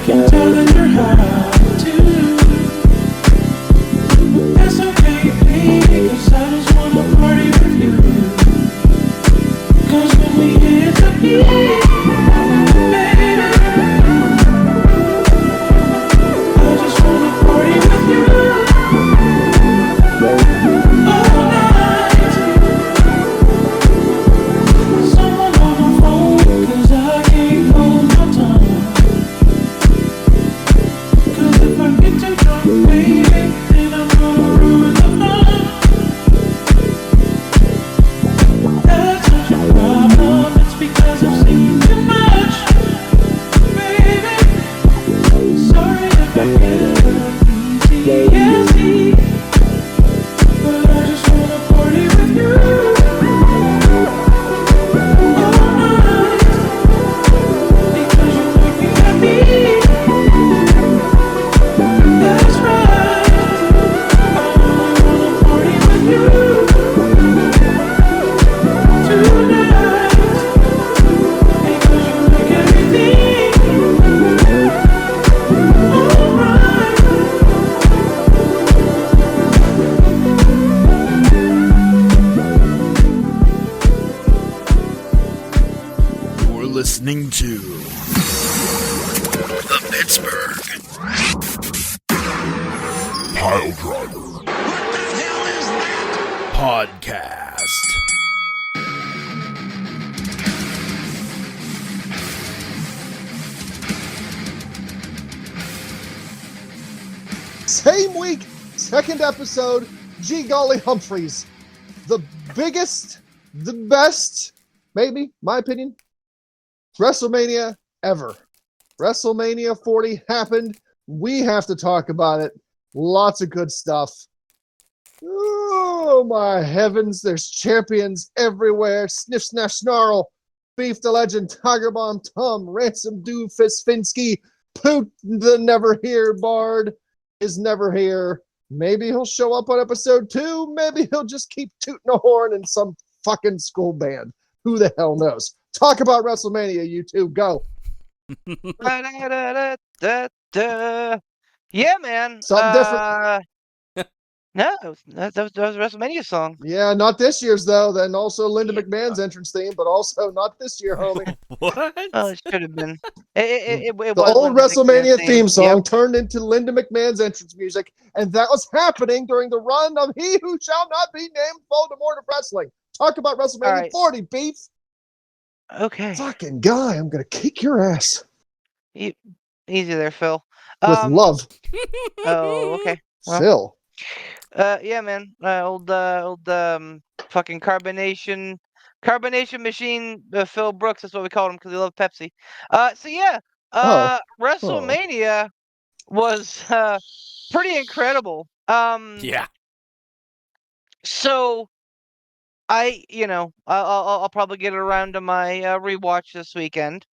can tell that you're high too. That's okay, baby, 'cause I just wanna party with you. 'Cause when we hit the beat, baby, I just wanna party with you all night. Someone on the phone, 'cause I can't hold my tongue. 'Cause if I get too drunk, baby, then I'm gonna ruin the fun. That's such a problem, it's because I've seen too much, baby. Sorry if I get PTSD, but I just wanna party with you all night, because you make me happy. That's right, I wanna party with you tonight, because you make everything alright. You're listening to the Pittsburgh Pile Driver Podcast. Same week, second episode, G Golly Humphreys. The biggest, the best, maybe, my opinion, WrestleMania ever. WrestleMania 40 happened. We have to talk about it. Lots of good stuff. Oh, my heavens. There's champions everywhere. Sniff, snash, snarl. Beef the Legend, Tiger Bomb, Tom, Ransom, Doofus, Finsky, Poot the Never Here Bard is never here. Maybe he'll show up on episode 2. Maybe he'll just keep tooting a horn in some fucking school band. Who the hell knows? Talk about WrestleMania, you two. Go. Yeah, man. Something different. No, that was a WrestleMania song. Yeah, not this year's, though. Then also Linda McMahon's entrance theme, but also not this year, homie. What? Oh, it should have been. It The was old Linda McMahon's WrestleMania theme song Yep. turned into Linda McMahon's entrance music, and that was happening during the run of He Who Shall Not Be Named Voldemort of Wrestling. Talk about WrestleMania All right. 40, beef. Okay. Fucking guy, I'm going to kick your ass. Easy there, Phil. With love, Oh, okay. Well, Phil. yeah, man. Old fucking carbonation machine, Phil Brooks. That's what we called him because he loved Pepsi. So yeah. WrestleMania was pretty incredible. Yeah. So I'll probably get around to my rewatch this weekend.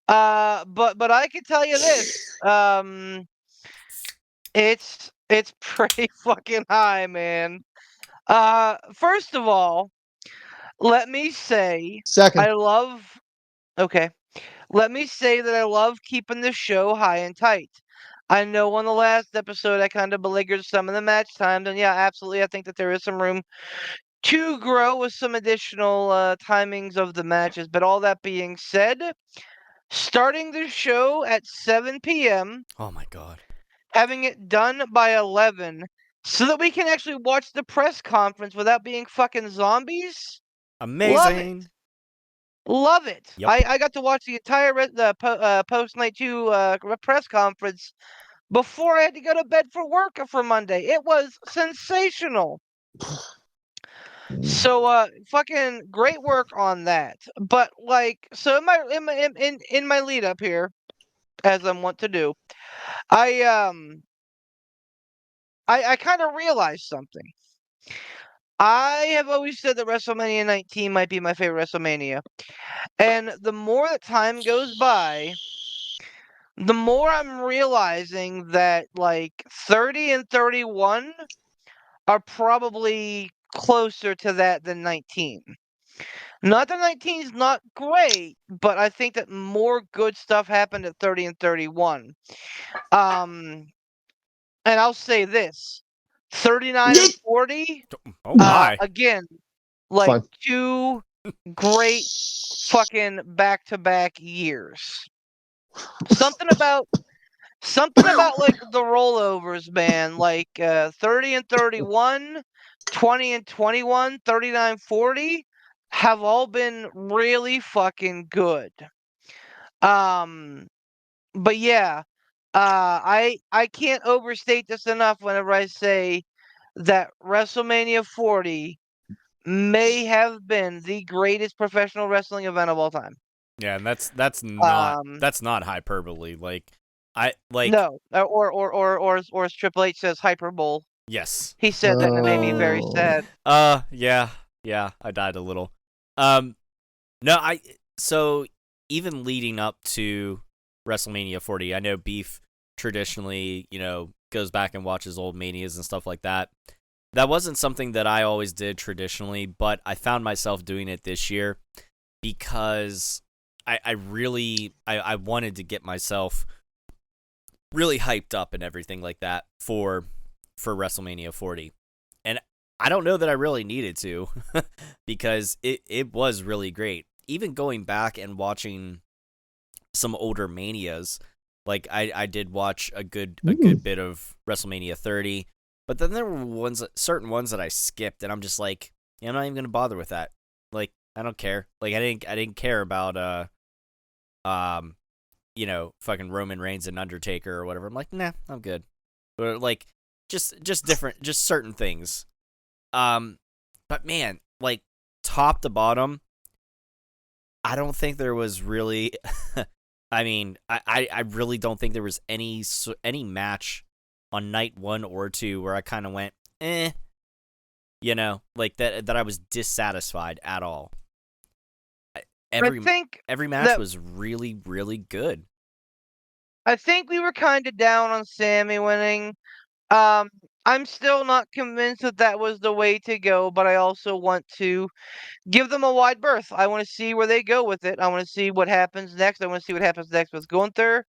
But I can tell you this. It's pretty fucking high, man. First of all, let me say Second. okay. Let me say that I love keeping the show high and tight. I know on the last episode I kind of beleaguered some of the match times, and yeah, absolutely, I think that there is some room to grow with some additional timings of the matches. But all that being said, starting the show at 7 p.m., Oh my god. having it done by 11, so that we can actually watch the press conference without being fucking zombies. Amazing. Love it. Yep. I got to watch the entire post night 2 press conference before I had to go to bed for work for Monday. It was sensational. So fucking great work on that. But like, so in my lead up here, as I'm wont to do, I kind of realized something. I have always said that WrestleMania 19 might be my favorite WrestleMania. And the more that time goes by, the more I'm realizing that like 30 and 31 are probably closer to that than 19. Not that 19 is not great, but I think that more good stuff happened at 30 and 31. Um, and I'll say this: 39 and 40. Oh my. Again, It's like fine. two great fucking back-to-back years. Something about like the rollovers, man. Like 30 and 31, 20 and 21, 39, 40 have all been really fucking good. Um but yeah, I can't overstate this enough whenever I say that WrestleMania 40 may have been the greatest professional wrestling event of all time. Yeah, and Um that's not hyperbole. Like I like no, or as Triple H says, hyperbole. yes. He said that and it made me very sad. Yeah. Yeah, I died a little. Um no, so even leading up to WrestleMania 40, I know Beef traditionally, goes back and watches old manias and stuff like that. That wasn't something that I always did traditionally, but I found myself doing it this year because I really wanted to get myself really hyped up and everything like that for WrestleMania 40. And I don't know that I really needed to because it was really great. Even going back and watching some older manias, like I did watch a good bit of WrestleMania 30, but then there were certain ones that I skipped, and I'm just like, yeah, I'm not even gonna bother with that. Like, I don't care. Like, I didn't care about fucking Roman Reigns and Undertaker or whatever. I'm like, nah, I'm good. Or like, just different, just certain things. But man, like top to bottom, I don't think there was really. I mean, I really don't think there was any match on night 1 or 2 where I kind of went, like that I was dissatisfied at all. I think every match that was really, really good. I think we were kind of down on Sammy winning. I'm still not convinced that that was the way to go, but I also want to give them a wide berth. I want to see where they go with it. I want to see what happens next. I want to see what happens next with Gunther.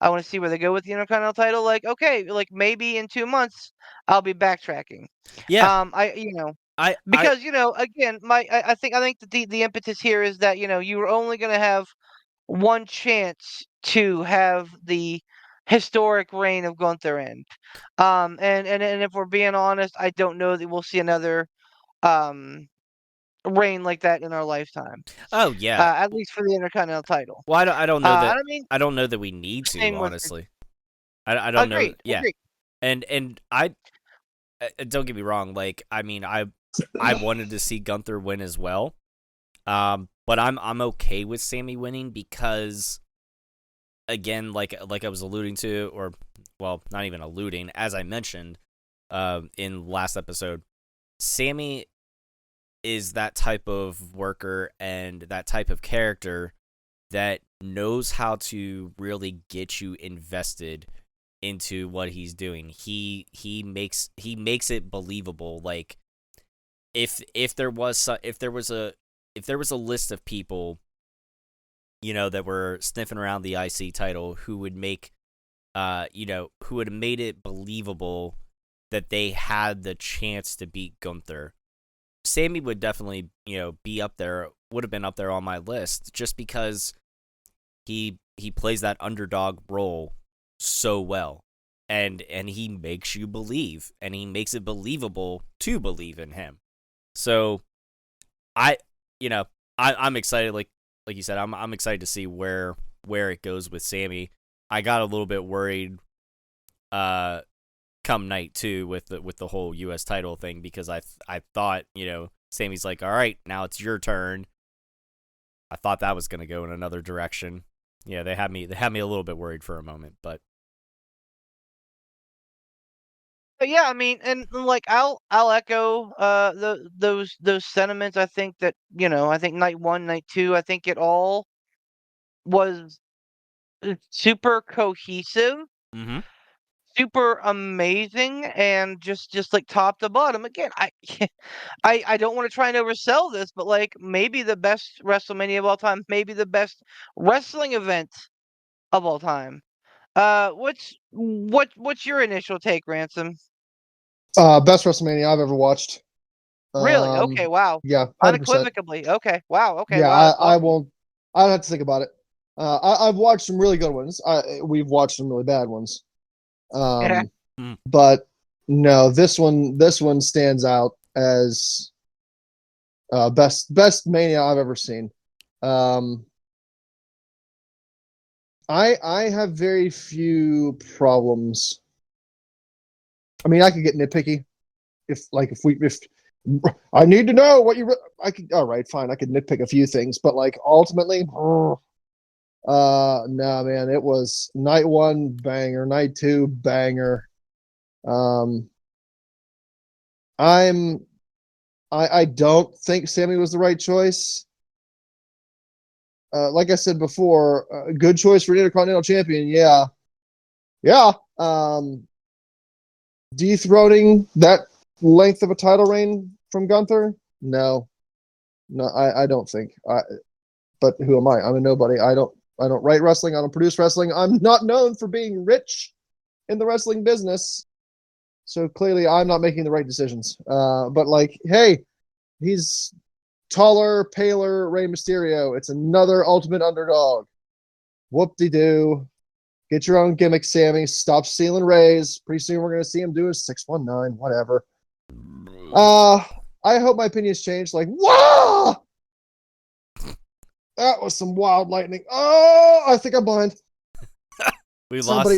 I want to see where they go with the Intercontinental title. Like, okay, like maybe in 2 months I'll be backtracking. Yeah, I Because again, I think that the impetus here is that you were only going to have one chance to have the historic reign of Gunther end. And if we're being honest, I don't know that we'll see another um reign like that in our lifetime. oh yeah. At least for the Intercontinental title. Well, I don't know that And I mean, I don't know that we need to, same with honestly. I don't know. agreed, Yeah, agreed. and I don't get me wrong. Like, I mean, I wanted to see Gunther win as well. But I'm okay with Sammy winning because, again, like I was alluding to, or well, not even alluding, as I mentioned, in last episode, Sammy is that type of worker and that type of character that knows how to really get you invested into what he's doing. He makes it believable. Like, if there was a list of people, that were sniffing around the IC title who would make who would have made it believable that they had the chance to beat Gunther, Sammy would definitely, be up there, would have been up there on my list just because he plays that underdog role so well. And he makes you believe, and he makes it believable to believe in him. So I'm excited, like you said, I'm excited to see where it goes with Sammy. I got a little bit worried come night 2 with the whole US title thing because I thought, Sammy's like, "All right, now it's your turn." I thought that was going to go in another direction. Yeah, they had me a little bit worried for a moment, but Yeah, I mean, and like I'll echo those sentiments. I think that I think night 1, night 2, I think it all was super cohesive. mhm. super amazing and just like top to bottom. Again, I don't want to try and oversell this, but like maybe the best WrestleMania of all time, maybe the best wrestling event of all time. What's your initial take, Ransom? Best WrestleMania I've ever watched. Really? Okay, wow. Yeah, 100%. Unequivocally. Okay, wow. Okay, Yeah, wow, that's I awesome. won't. I don't have to think about it. I've watched some really good ones. We've watched some really bad ones. Um, Mm. but no, this one stands out as best Mania I've ever seen. Um, I have very few problems. I mean, I could get nitpicky if I need to know what I could. All right, fine. I could nitpick a few things, but like ultimately, no, man. It was night one banger, night two banger. Um, I'm I don't think Sammy was the right choice. Like I said before, good choice for an Intercontinental Champion. Yeah, yeah. Dethroning that length of a title reign from Gunther? No, no, I don't think. But who am I? I'm a nobody. I don't write wrestling. I don't produce wrestling. I'm not known for being rich in the wrestling business. So clearly, I'm not making the right decisions. But like, hey, he's taller, paler Rey Mysterio. It's another ultimate underdog. Whoop-de-doo. Get your own gimmick, Sammy. Stop stealing Rays. Pretty soon we're going to see him do a 619, whatever. I hope my opinion's changed. Like, whoa! That was some wild lightning. Oh, I think I'm blind. We lost.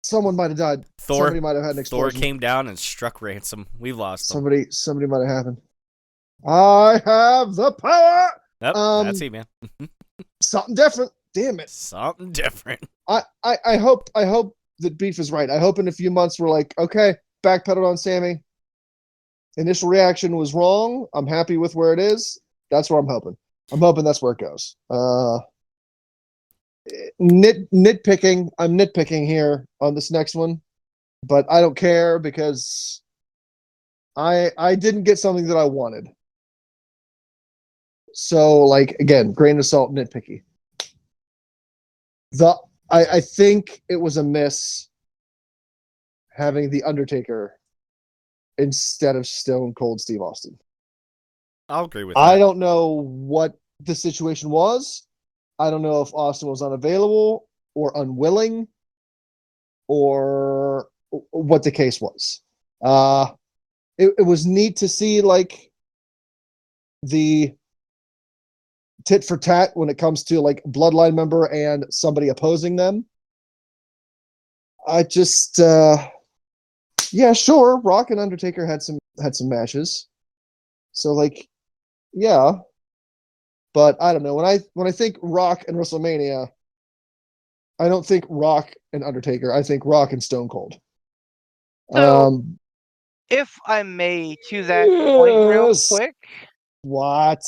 Someone might have died. Thor. Somebody might have had an Thor explosion. came down and struck Ransom. We lost him. Somebody might have happened. I have the power. Nope, that's he, man. Something different. Damn it. Something different. I hope that Beef is right. I hope in a few months we're like, okay, backpedaled on Sammy. Initial reaction was wrong. I'm happy with where it is. That's where I'm hoping. I'm hoping that's where it goes. Nitpicking. I'm nitpicking here on this next one, but I don't care because I didn't get something that I wanted. So, like, again, grain of salt, nitpicky. I think it was a miss having the Undertaker instead of Stone Cold Steve Austin. I'll agree with that. I don't know what the situation was. I don't know if Austin was unavailable or unwilling or what the case was. It was neat to see like the tit for tat when it comes to like bloodline member and somebody opposing them. I just yeah, sure, Rock and Undertaker had some matches. So like yeah, but I don't know. When I think Rock and WrestleMania, I don't think Rock and Undertaker. I think Rock and Stone Cold. So, if I may, to that point, real Yes. quick. What?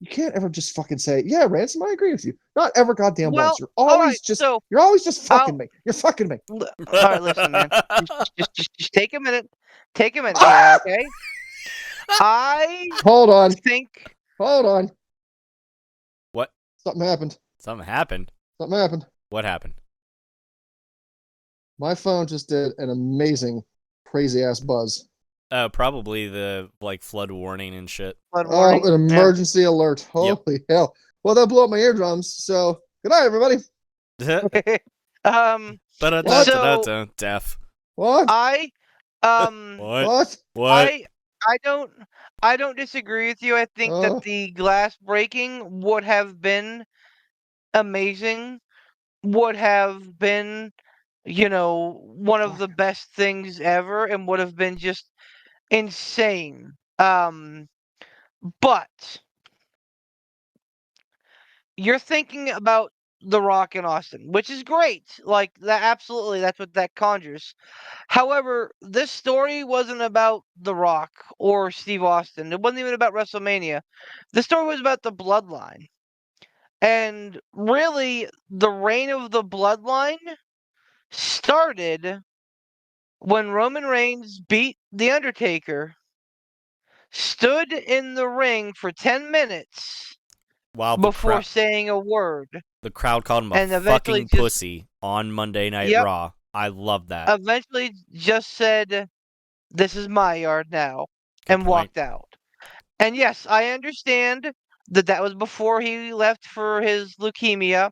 You can't ever just fucking say, yeah, Ransom, I agree with you. Not ever goddamn Well, once. You're always just fucking me. You're fucking me. All right, listen, man. Just take a minute. Take a minute here, okay? I Hold on. think Hold on. What? Something happened. Something happened. Something happened. What happened? My phone just did an amazing, crazy ass buzz. Probably the like flood warning and shit. flood warning. Oh, an emergency alert. Holy hell. Well, that blew up my eardrums. So, good night, everybody. So Deaf. What? I What? I don't disagree with you. I think that the glass breaking would have been amazing. Would have been, one of the best things ever and would have been just insane. But you're thinking about The Rock and Austin, which is great. Like that, absolutely, that's what that conjures. However, this story wasn't about The Rock or Steve Austin. It wasn't even about WrestleMania. The story was about the bloodline. And really, the reign of the bloodline started when Roman Reigns beat The Undertaker, stood in the ring for 10 minutes While before saying a word, the crowd called him a and eventually fucking just, pussy on Monday Night yep, Raw. I love that. eventually just said, "This is my yard now," Good and point. walked out. And yes, I understand that that was before he left for his leukemia.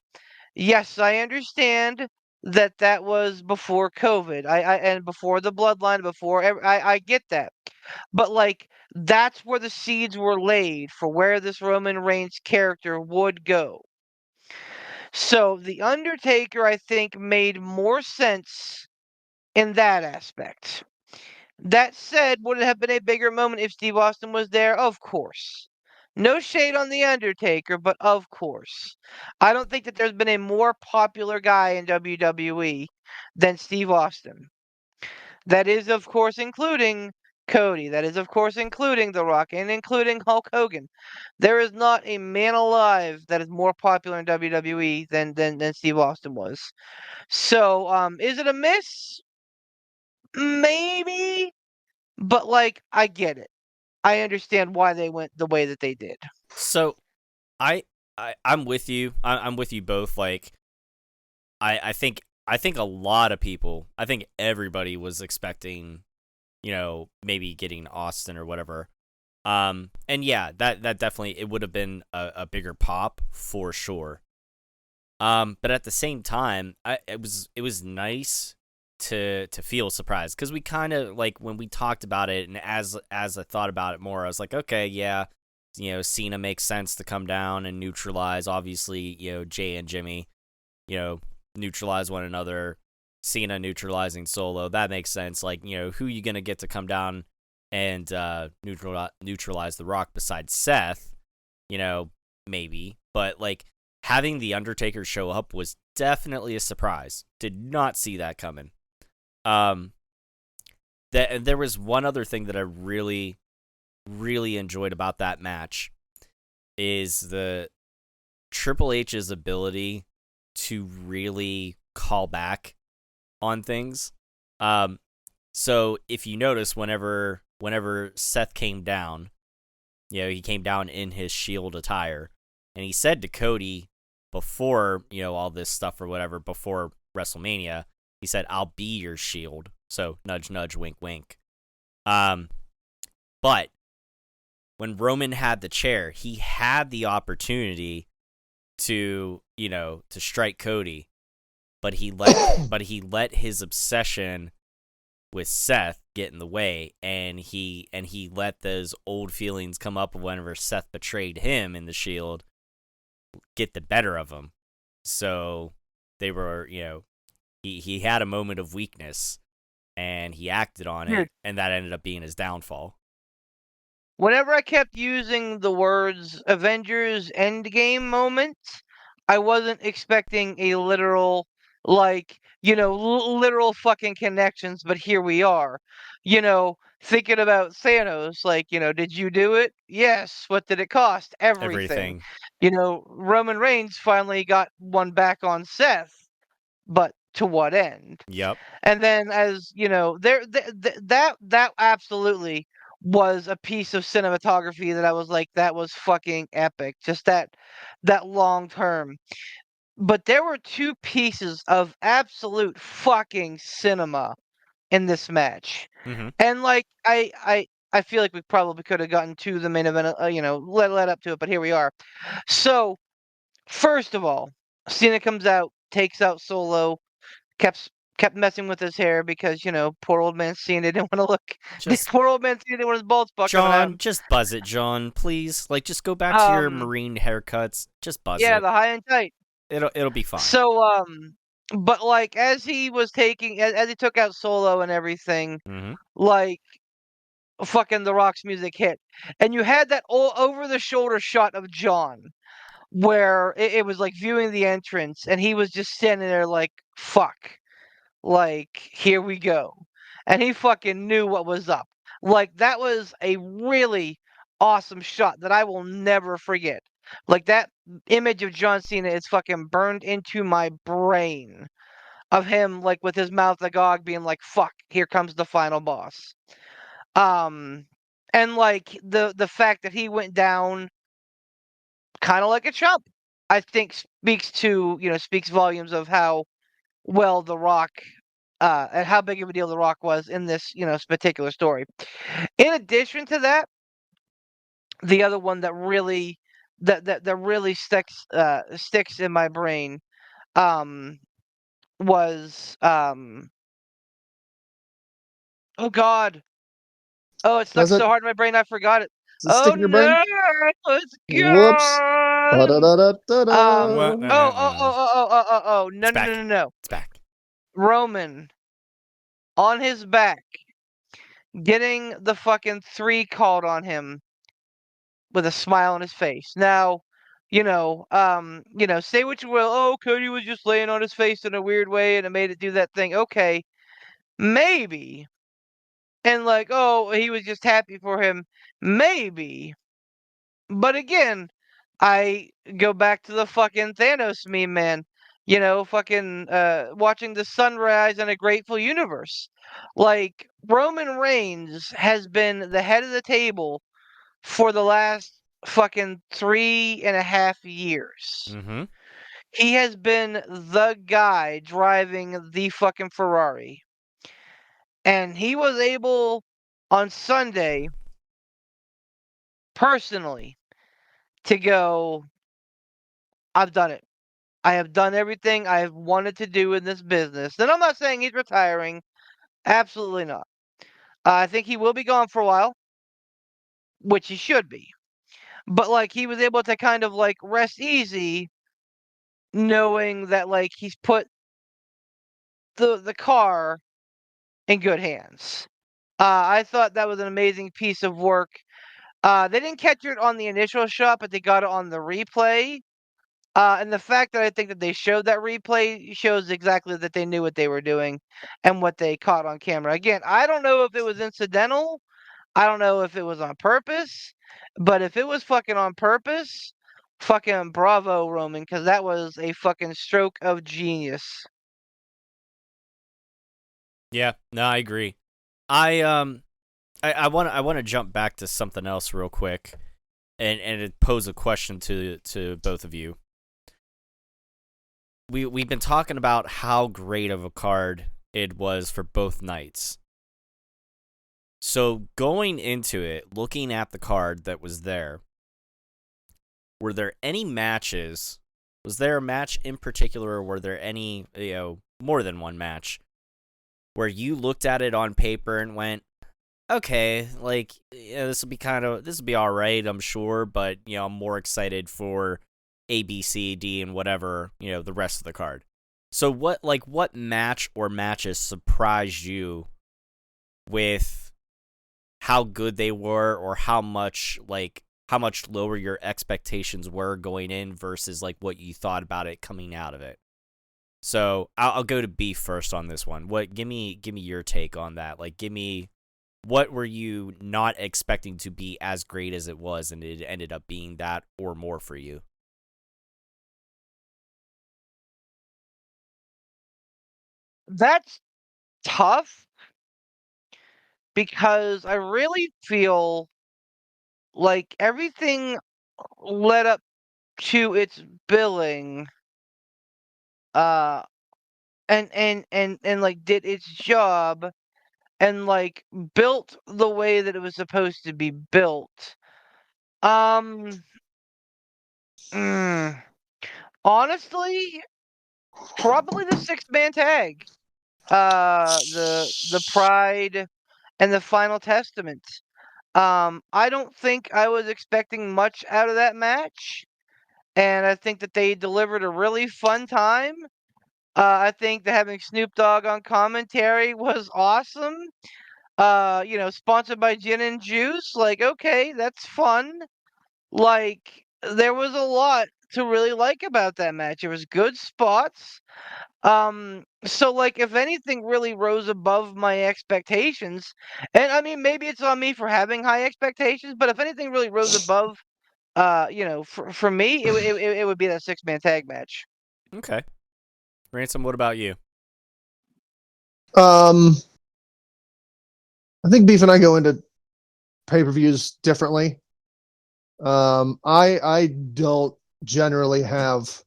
Yes, I understand that that was before COVID. And before the bloodline, before I get that. But like that's where the seeds were laid for where this Roman Reigns character would go. So the Undertaker, I think, made more sense in that aspect. That said, would it have been a bigger moment if Steve Austin was there? Of course. No shade on The Undertaker, but of course. I don't think that there's been a more popular guy in WWE than Steve Austin. That is, of course, including Cody. That is, of course, including The Rock and including Hulk Hogan. There is not a man alive that is more popular in WWE than Steve Austin was. So, is it a miss? Maybe, but like I get it. I understand why they went the way that they did. So I, I'm with you. I'm with you both. Like I think a lot of people, I think everybody was expecting, maybe getting Austin or whatever. And yeah, that definitely it would have been a bigger pop for sure. But at the same time, it was nice to feel surprised because we kind of like when we talked about it, and as I thought about it more, I was like, okay, yeah, Cena makes sense to come down and neutralize. Obviously, Jay and Jimmy, neutralize one another. Cena neutralizing Solo, that makes sense. Like, who you gonna get to come down and neutralize The Rock besides Seth? Maybe, but like having the Undertaker show up was definitely a surprise. Did not see that coming. There was one other thing that I really, really enjoyed about that match is the Triple H's ability to really call back on things. So if you notice, whenever Seth came down, he came down in his Shield attire, and he said to Cody before all this stuff or whatever, before WrestleMania, he said, "I'll be your Shield." So nudge, nudge, wink, wink. But when Roman had the chair, he had the opportunity to strike Cody, but he let his obsession with Seth get in the way, and he let those old feelings come up whenever Seth betrayed him in the Shield get the better of him. So they were, he had a moment of weakness and he acted on it, and that ended up being his downfall. Whenever I kept using the words Avengers Endgame moment, I wasn't expecting a literal, like, literal fucking connections, but here we are. Thinking about Thanos, like, did you do it? Yes. What did it cost? Everything. Everything. Roman Reigns finally got one back on Seth, but to what end? Yep. And then, as that absolutely was a piece of cinematography that I was like, that was fucking epic. Just that long term. But there were two pieces of absolute fucking cinema in this match, Mm-hmm. and like I feel like we probably could have gotten to the main event, led up to it, but here we are. So first of all, Cena comes out, takes out Solo, kept kept messing with his hair because poor old man Cena didn't want to look. Just Poor old man Cena didn't want his bald spot coming out. John, just buzz it, John, please. Like, just go back to your Um, marine haircuts. Just buzz yeah, it. the high and tight. It'll be fine. So but like as he was as he took out Solo and everything, Mm-hmm. like fucking The Rock's music hit, and you had that all over the shoulder shot of John where it was like viewing the entrance, and he was just standing there like fuck. Like, here we go. And he fucking knew what was up. Like, that was a really awesome shot that I will never forget. Like, that image of John Cena is fucking burned into my brain. of him like with his mouth agog being like, fuck, here comes the final boss. And like the fact that he went down kind of like a chump, I think speaks volumes of how well The Rock and how big of a deal The Rock was in this, particular story. In addition to that, the other one that really that really sticks in my brain um was oh god. Oh, it stuck Does it? so hard in my brain I forgot it. Does it stick Oh in your brain? no, it's Whoops. gone. Ba-da-da-da-da-da. What? No, Oh, no, oh, no, no. oh, oh, oh, oh, oh, oh, no, It's no, no, back. no, no. It's back. Roman on his back, getting the fucking 3 called on him with a smile on his face. Now, say what you will. Oh, Cody was just laying on his face in a weird way and it made it do that thing. Okay, maybe. And like, oh, he was just happy for him. Maybe. But again, I go back to the fucking Thanos meme, man. Fucking watching the sunrise in a grateful universe. Like, Roman Reigns has been the head of the table for the last fucking 3.5 years. Mm-hmm. He has been the guy driving the fucking Ferrari. And he was able on Sunday, personally, to go, I've done it. I have done everything I have wanted to do in this business. And I'm not saying he's retiring. Absolutely not. I think he will be gone for a while, which he should be. But like he was able to kind of like rest easy knowing that like he's put the car in good hands. I thought that was an amazing piece of work. They didn't catch it on the initial shot, but they got it on the replay. And the fact that I think that they showed that replay shows exactly that they knew what they were doing and what they caught on camera. Again, I don't know if it was incidental. I don't know if it was on purpose. But if it was fucking on purpose, fucking bravo, Roman, because that was a fucking stroke of genius. Yeah. No, I agree. I want to jump back to something else real quick, and pose a question to both of you. We've been talking about how great of a card it was for both nights. So going into it, looking at the card that was there, were there any matches? Was there a match in particular, or were there any, more than one match, where you looked at it on paper and went, okay, like, this will be all right, I'm sure, but I'm more excited for A, B, C, D, and whatever, the rest of the card. So what match or matches surprised you with how good they were, or how much lower your expectations were going in versus like what you thought about it coming out of it? So I'll go to B first on this one. Give me your take on that. Like, what were you not expecting to be as great as it was, and it ended up being that or more for you? That's tough because I really feel like everything led up to its billing uh and like did its job and like built the way that it was supposed to be built. Um mm, Honestly, probably the 6-man tag. The Pride and the Final Testament. I don't think I was expecting much out of that match, and I think that they delivered a really fun time. I think that having Snoop Dogg on commentary was awesome. Sponsored by Gin and Juice. Like, okay, that's fun. Like, there was a lot to really like about that match. There was good spots. So like if anything really rose above my expectations, and I mean maybe it's on me for having high expectations, but if anything really rose above, for me, it would be that 6-man tag match. Okay. Ransom, what about you? I think Beef and I go into pay-per-views differently. I don't generally have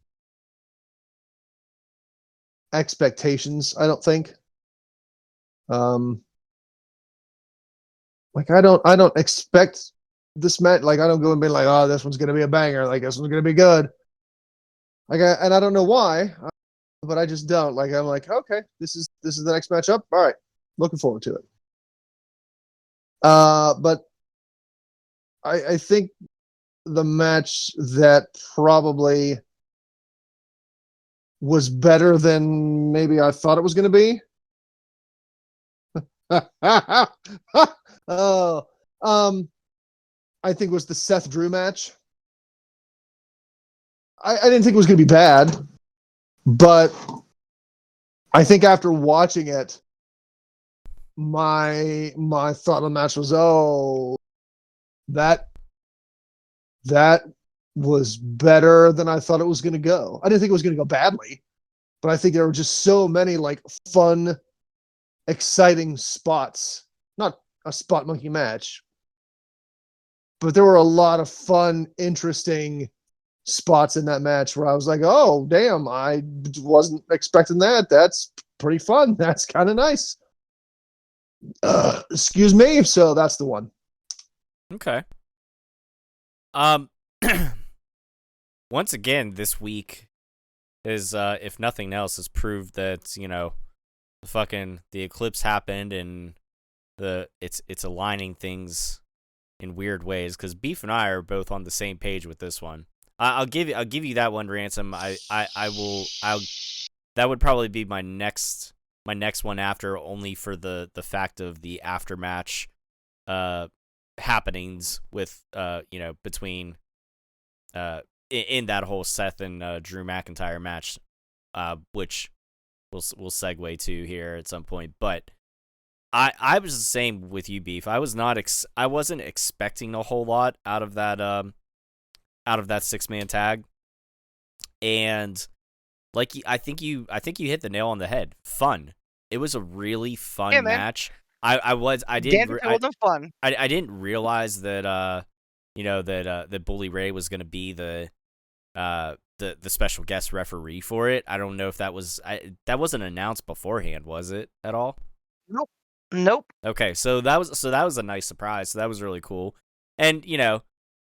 expectations, I don't think. Like I don't expect this match. Like I don't go and be like, oh, this one's gonna be a banger. Like this one's gonna be good. And I don't know why, but I just don't. Like I'm like, okay, this is the next matchup. All right, looking forward to it. But I think the match that probably was better than maybe I thought it was going to be. Oh, I think was the Seth Drew match. I didn't think it was going to be bad, but I think after watching it, my thought on the match was, oh, that was better than I thought it was going to go. I didn't think it was going to go badly, but I think there were just so many like fun, exciting spots. Not a spot monkey match, but there were a lot of fun, interesting spots in that match where I was like, oh, damn, I wasn't expecting that. That's pretty fun. That's kind of nice. Excuse me. So that's the one. Okay. Once again, this week is, if nothing else, has proved that, you know, the eclipse happened and it's aligning things in weird ways, because Beef and I are both on the same page with this one. I'll give you that one, Ransom. That would probably be my next one after, only for the fact of the aftermatch happenings with you know, between in that whole Seth and Drew McIntyre match, which we'll segue to here at some point. But I was the same with you, Beef. I wasn't expecting a whole lot out of that 6-man tag, and like I think you hit the nail on the head. Fun. It was a really fun match. I didn't realize that you know, that Bully Ray was going to be the special guest referee for it. I don't know if that wasn't announced beforehand, was it at all? Nope. Okay, so that was a nice surprise. So that was really cool. And you know,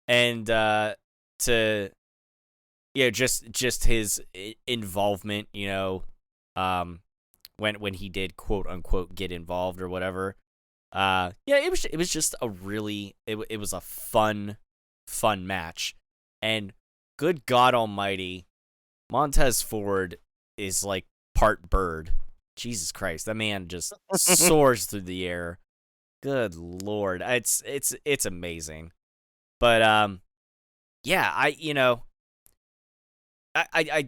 and to, you know, just his involvement, you know, when he did quote unquote get involved or whatever. Yeah, it was just a really it was a fun match. And good God Almighty, Montez Ford is like part bird. Jesus Christ, that man just soars through the air. Good Lord, it's amazing. But yeah, I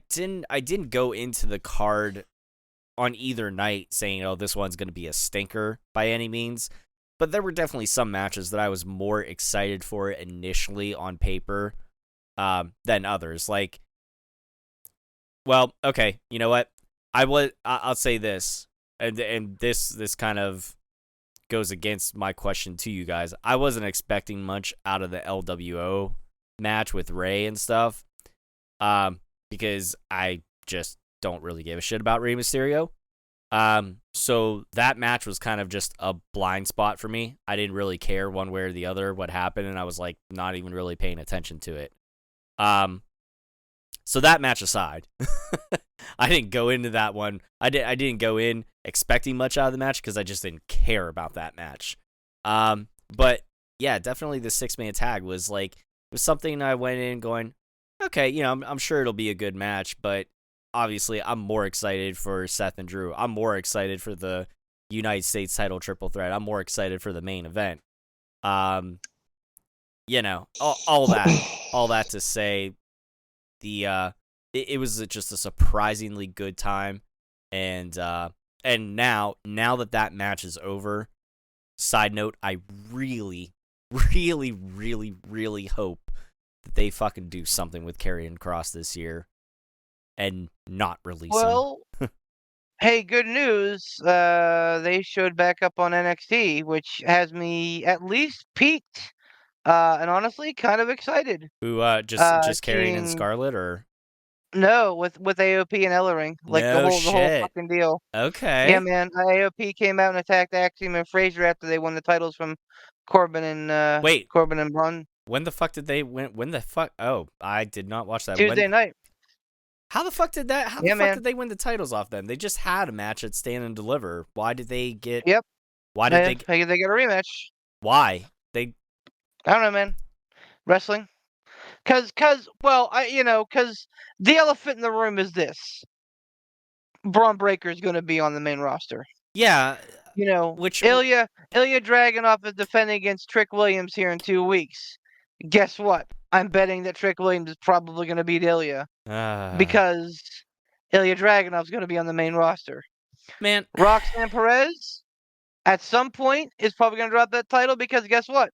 didn't go into the card on either night saying, oh, this one's going to be a stinker by any means. But there were definitely some matches that I was more excited for initially on paper than others. Like, well, okay, you know what? I'll say this, and this kind of goes against my question to you guys. I wasn't expecting much out of the LWO match with Ray and stuff, because I just don't really give a shit about Rey Mysterio. So that match was kind of just a blind spot for me. I didn't really care one way or the other what happened, and I was like not even really paying attention to it. So that match aside, I didn't go into that one. I didn't go in expecting much out of the match because I just didn't care about that match. But yeah, definitely the 6-man tag was something I went in going, okay, you know, I'm sure it'll be a good match, but obviously I'm more excited for Seth and Drew. I'm more excited for the United States title triple threat. I'm more excited for the main event. You know, all that to say, it was just a surprisingly good time, and now that match is over. Side note, I really, really, really, really hope that they fucking do something with Karrion Kross this year, and not release him. Well, hey, good news. They showed back up on NXT, which has me at least peaked, and honestly kind of excited. Who just carrying in Seeing Scarlet or no with AOP and Ellering, like no the whole shit? fucking deal. Yeah, Okay. man. AOP came out and attacked Axiom and Frazier after they won the titles from Wait, Corbin and Braun when the fuck did they win? When the fuck? Oh, I did not watch that. Tuesday night. How the fuck did that? How the Yeah, fuck man. did they win the titles off them? They just had a match at Stand and Deliver. Why did they get? Yep. Why did they? They get a rematch. Why they? I don't know, man. Wrestling. Well, cause the elephant in the room is this: Braun Breaker is going to be on the main roster. Yeah, You know, which Ilya Dragunov is defending against Trick Williams here in 2 weeks. Guess what? I'm betting that Trick Williams is probably going to beat Ilya because Ilya Dragunov's going to be on the main roster. man, Roxanne Perez, at some point, is probably going to drop that title because guess what?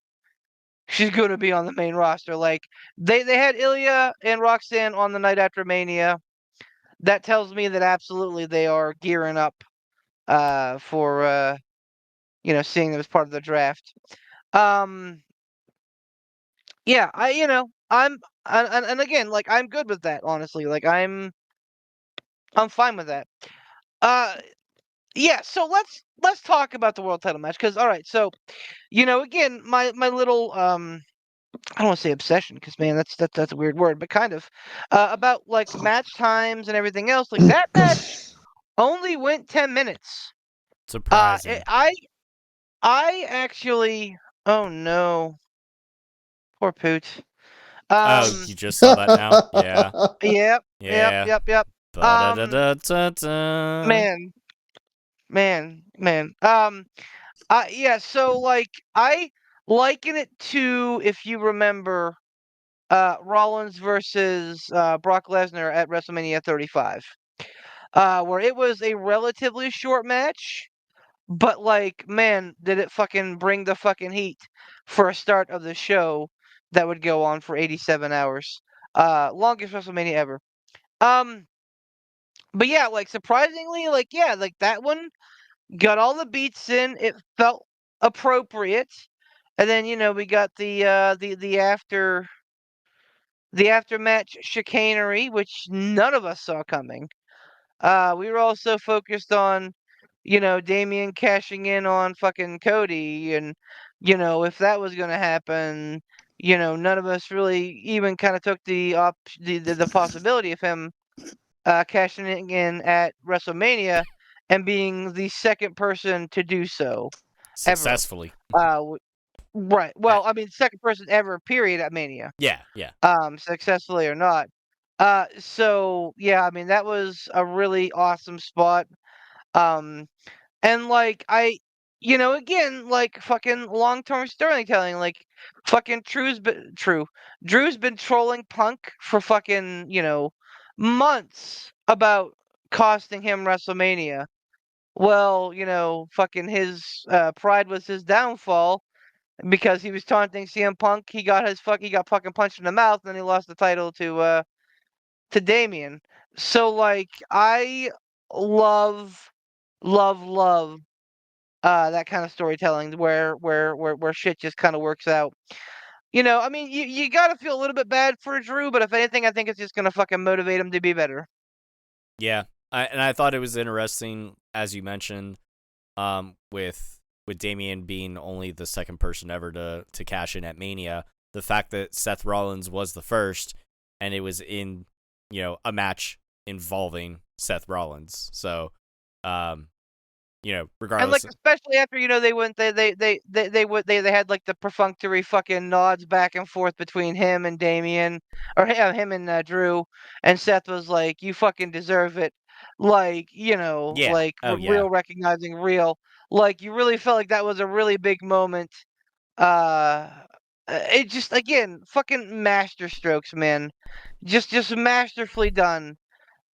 She's going to be on the main roster. Like they had Ilya and Roxanne on the night after Mania. That tells me that absolutely they are gearing up for seeing them as part of the draft. Yeah, and again, like I'm good with that, honestly. Like I'm fine with that. Uh yeah, so let's talk about the world title match because all right, so again, my little I don't want to say obsession because man, that's a weird word, but kind of about like match times and everything else. Like that match only went 10 minutes. surprising. I actually, oh no, poor Poot. Oh, Um, you just saw that now? Yeah, yep, yep, yeah. yep, yep. Um, Ba-da-da-da-da-da. man, man. Yeah. So like, I liken it to if you remember, Rollins versus Brock Lesnar at WrestleMania 35, where it was a relatively short match. But like, man, did it fucking bring the fucking heat for a start of the show that would go on for 87 hours. Longest WrestleMania ever. Um, but yeah, like surprisingly, like yeah, like that one got all the beats in. It felt appropriate. And then, we got the after match chicanery, which none of us saw coming. We were also focused on, Damien cashing in on fucking Cody, and if that was gonna happen, none of us really even kind of took the possibility of him cashing in at WrestleMania and being the second person to do so ever. Successfully. W- right. Uh, Well, I mean, second person ever. Period. At Mania. yeah, yeah. Successfully or not. So yeah, I mean that was a really awesome spot. Um, and like again, like fucking long-term storytelling, like fucking Drew's been trolling Punk for fucking months about costing him WrestleMania. Well, fucking his pride was his downfall because he was taunting CM Punk. He got fucking punched in the mouth, and then he lost the title to Damien. So like I love love that kind of storytelling where shit just kind of works out. I mean, you got to feel a little bit bad for Drew, but if anything, I think it's just gonna fucking motivate him to be better. Yeah. And I thought it was interesting, as you mentioned, with Damien being only the second person ever to cash in at Mania, the fact that Seth Rollins was the first, and it was in a match involving Seth Rollins. So, And like regardless, especially after they went they had like the perfunctory fucking nods back and forth between him and Damien or him and Drew, and Seth was like, "You fucking deserve it," like yeah, like oh yeah, real recognizing real, like you really felt like that was a really big moment. Uh, it just again fucking master strokes, man, just masterfully done.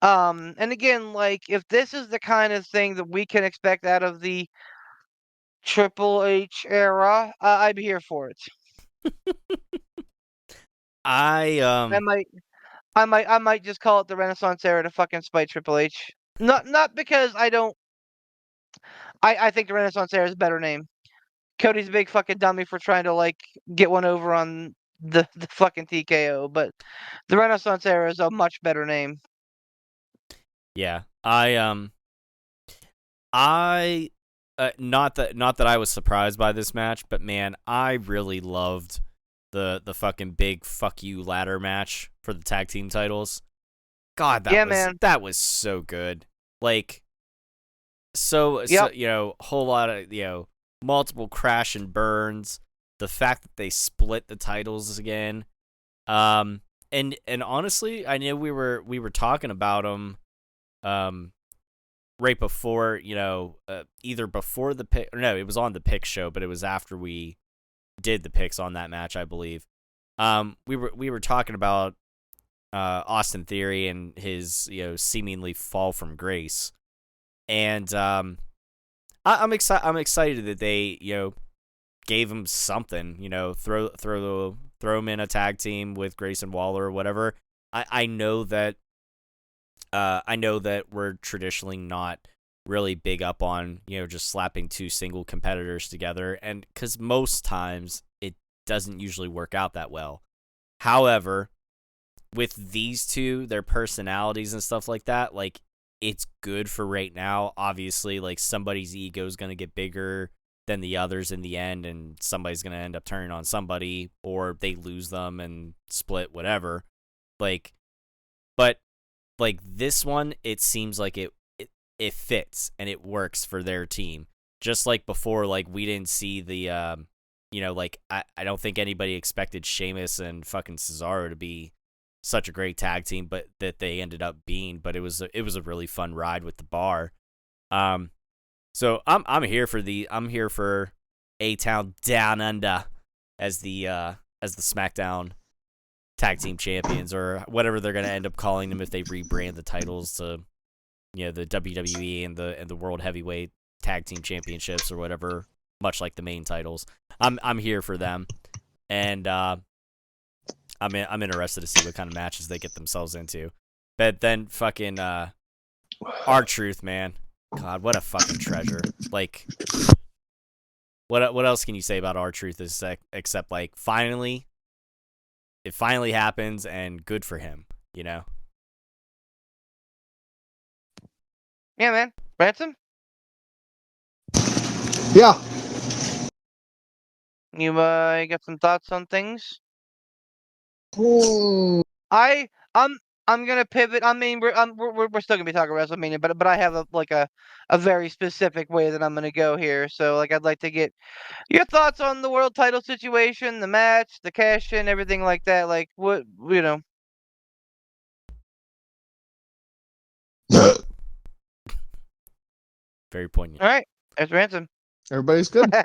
And again, like if this is the kind of thing that we can expect out of the Triple H era, I'd be here for it. I I might, I might just call it the Renaissance era to fucking spite Triple H. Not because I don't. I think the Renaissance Era is a better name. Cody's a big fucking dummy for trying to like get one over on the fucking TKO, but the Renaissance Era is a much better name. Yeah, I not that I was surprised by this match, but man, I really loved the fucking big fuck you ladder match for the tag team titles. God, Yeah, man. that was so good. Like so Yep. whole lot of multiple crash and burns. The fact that they split the titles again. And honestly, I know we were talking about them right before, either before the pick, or no, it was on the pick show, but it was after we did the picks on that match, I believe. We were talking about Austin Theory and his seemingly fall from grace, and I'm excited that they gave him something, throw him in a tag team with Grayson Waller or whatever. I know that we're traditionally not really big up on just slapping two single competitors together, and because most times it doesn't usually work out that well. However, with these two, their personalities and stuff like that, like it's good for right now. Obviously, like somebody's ego is gonna get bigger than the others in the end, and somebody's gonna end up turning on somebody, or they lose them and split, whatever. Like, but like this one, it seems like it fits and it works for their team. Just like before, like we didn't see the like I don't think anybody expected Sheamus and fucking Cesaro to be such a great tag team, but that they ended up being. But it was a really fun ride with the Bar. So I'm here for A-Town Down Under as the SmackDown tag team champions, or whatever they're gonna end up calling them if they rebrand the titles to the WWE and the World Heavyweight Tag Team Championships or whatever, much like the main titles. I'm here for them, and I'm interested to see what kind of matches they get themselves into. But then fucking R-Truth, man. God, what a fucking treasure. Like, what else can you say about R-Truth except like it finally happens, and good for him, Yeah, man. Ransom, Yeah. you got some thoughts on things? Hmm. I'm gonna pivot. I mean, we're still gonna be talking WrestleMania, but I have a very specific way that I'm gonna go here. So like, I'd like to get your thoughts on the world title situation, the match, the cash in, everything like that. Like, what very poignant. All right, there's Ransom. Everybody's good. No,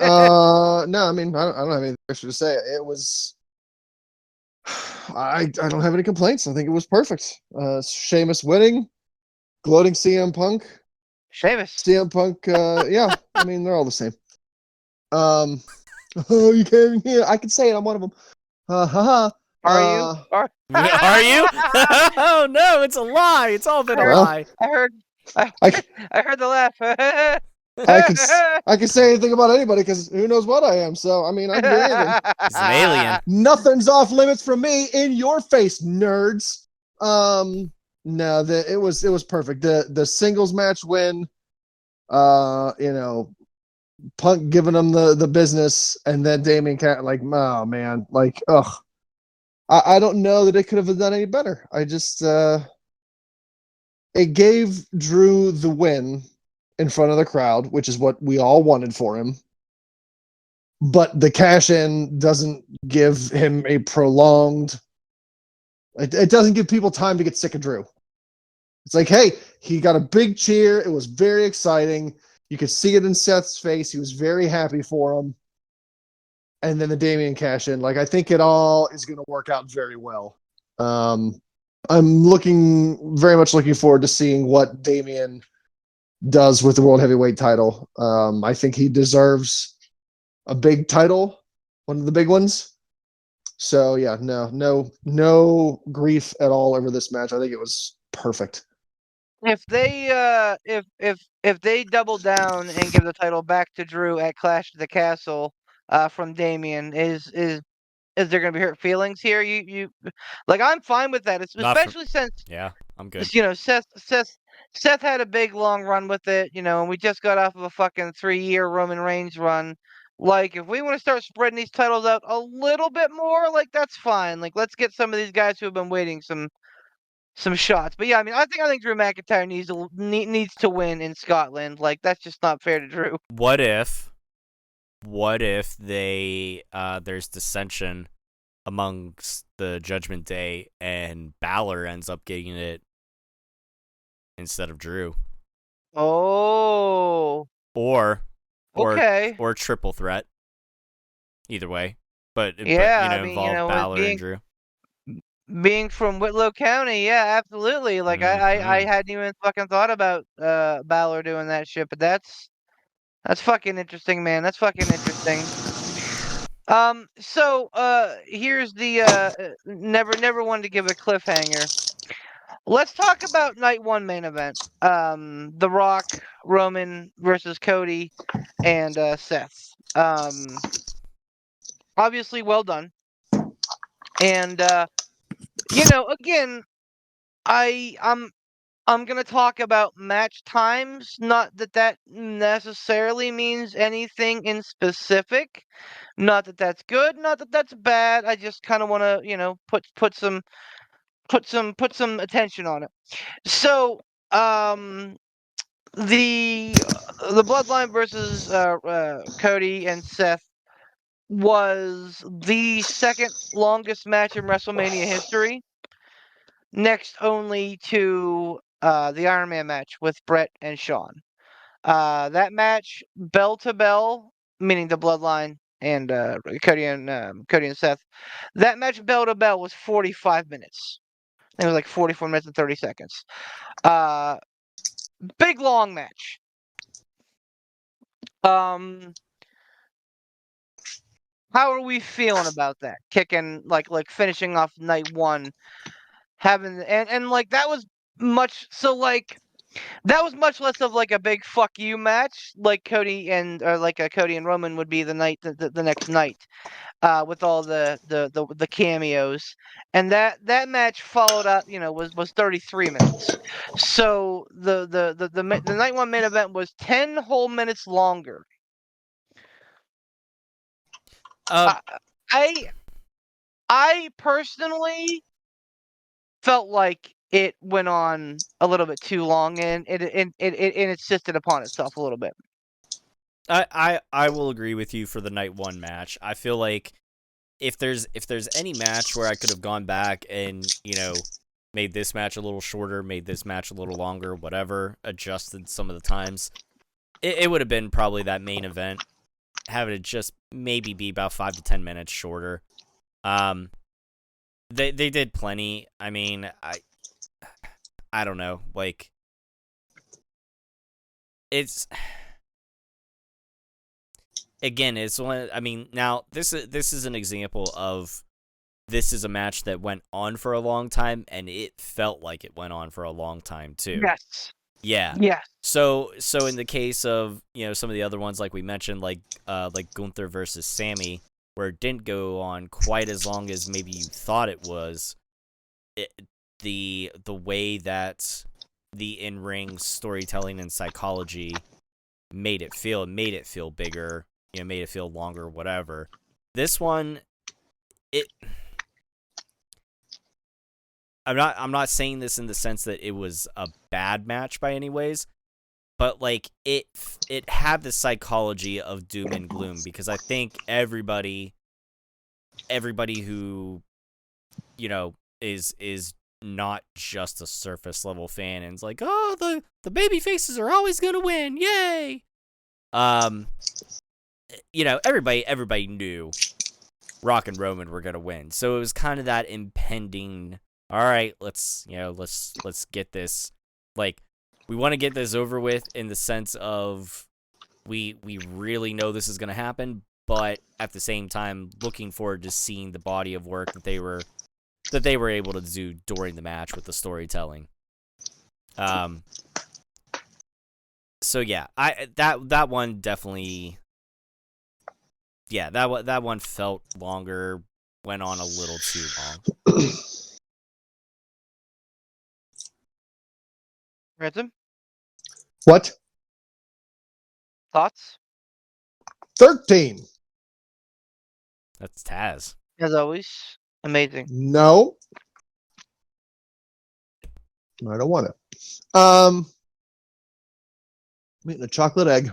I mean, I don't have anything extra to say. It was. I don't have any complaints. I think it was perfect. Sheamus winning, gloating CM Punk. Sheamus. CM Punk, yeah, I mean, they're all the same. Oh, you can't hear. I can say it. I'm one of them. Ha ha. Are you? Are you? Oh no, it's a lie. It's all been a Well, lie. I heard. I, I heard the laugh. I can say anything about anybody because who knows what I am. So I mean, I can do anything. He's an alien. Nothing's off limits from me. In your face, nerds. No, it was perfect. The singles match win. Punk giving them the business, and then Damien Cat like, oh man, like, ugh. I don't know that it could have done any better. I just it gave Drew the win in front of the crowd, which is what we all wanted for him. But the cash in doesn't give him a prolonged. It doesn't give people time to get sick of Drew. It's like, hey, he got a big cheer. It was very exciting. You could see it in Seth's face. He was very happy for him. And then the Damien cash in. Like, I think it all is going to work out very well. I'm very much looking forward to seeing what Damien does with the World Heavyweight title. I think he deserves a big title, one of the big ones. So yeah, no grief at all over this match. I think it was perfect. If they double down and give the title back to Drew at Clash of the Castle, from Damian, is there gonna be hurt feelings here? Like, I'm fine with that, Not for especially since yeah, I'm good. Seth had a big long run with it, and we just got off of a fucking 3-year Roman Reigns run. Like, if we want to start spreading these titles out a little bit more, like, that's fine. Like, let's get some of these guys who have been waiting some shots. But yeah, I mean, I think Drew McIntyre needs to win in Scotland. Like, that's just not fair to Drew. What if they there's dissension amongst the Judgment Day and Balor ends up getting it instead of Drew? Oh, Or okay. or triple threat. Either way. But Yeah, I mean, involve Balor and being Drew. being from Whitlow County, yeah, absolutely. Like, I Mhm. hadn't even fucking thought about Balor doing that shit, but that's fucking interesting, man. That's fucking interesting. So here's the never wanted to give a cliffhanger. Let's talk about night one main event. The Rock, Roman versus Cody and Seth. Obviously well done. And again, I'm gonna talk about match times. Not that that necessarily means anything in specific. Not that that's good. Not that that's bad. I just kind of want to, put some attention on it. So, um, the Bloodline versus Cody and Seth was the second longest match in WrestleMania history, next only to the Iron Man match with Brett and Shawn. That match, bell to bell, meaning the Bloodline and Cody and Seth. That match, bell to bell, was 45 minutes. I think it was like 44 minutes and 30 seconds. Uh, Big long match. Um, how are we feeling about that? Kicking like finishing off night one, having and like that was much less of like a big fuck you match, like Cody and Roman would be the next night, with all the cameos, and that match followed up, was 33 minutes. So the night one main event was 10 whole minutes longer. Uh I I I personally felt like it went on a little bit too long, and it insisted upon itself a little bit. I will agree with you for the night one match. I feel like if there's any match where I could have gone back and, made this match a little shorter, made this match a little longer, whatever, adjusted some of the times, it would have been probably that main event. Have it just maybe be about 5 to 10 minutes shorter. They did plenty. I mean, I don't know. Like, it's again, it's one. I mean, now this is an example of this is a match that went on for a long time, and it felt like it went on for a long time too. Yes. Yeah. Yes. So in the case of, some of the other ones like we mentioned, like Gunther versus Sammy, where it didn't go on quite as long as maybe you thought it was, the way that the in-ring storytelling and psychology made it feel bigger, made it feel longer, whatever. This one, I'm not saying this in the sense that it was a bad match by any ways, but like it had the psychology of doom and gloom, because I think everybody who, is not just a surface level fan and is like, oh, the baby faces are always gonna win, yay. Everybody knew Rock and Roman were gonna win, so it was kind of that impending. All right, let's get this. Like, we want to get this over with in the sense of we really know this is gonna happen, but at the same time, looking forward to seeing the body of work that they were able to do during the match with the storytelling. So yeah, that one definitely, yeah, that one felt longer, went on a little too long. Ransom, What? thoughts? 13. That's Taz. As always, amazing. No. I don't want it. I'm eating a chocolate egg.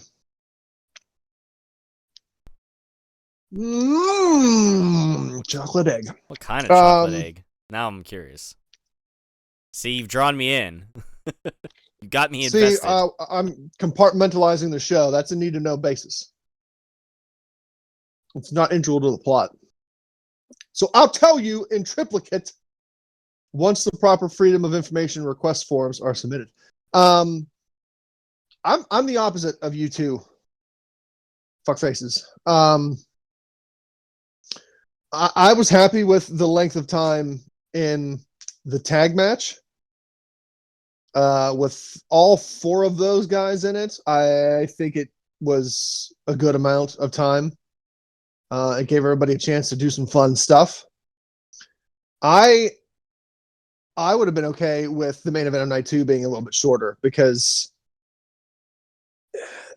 Chocolate egg. What kind of chocolate Um, egg? Now I'm curious. See, you've drawn me in. You got me invested. I'm compartmentalizing the show. That's a need-to-know basis. It's not integral to the plot. So I'll tell you in triplicate once the proper Freedom of Information request forms are submitted. I'm the opposite of you two fuckfaces. I was happy with the length of time in the tag match. With all 4 of those guys in it, I think it was a good amount of time. It gave everybody a chance to do some fun stuff. I would have been okay with the main event of night 2 being a little bit shorter because,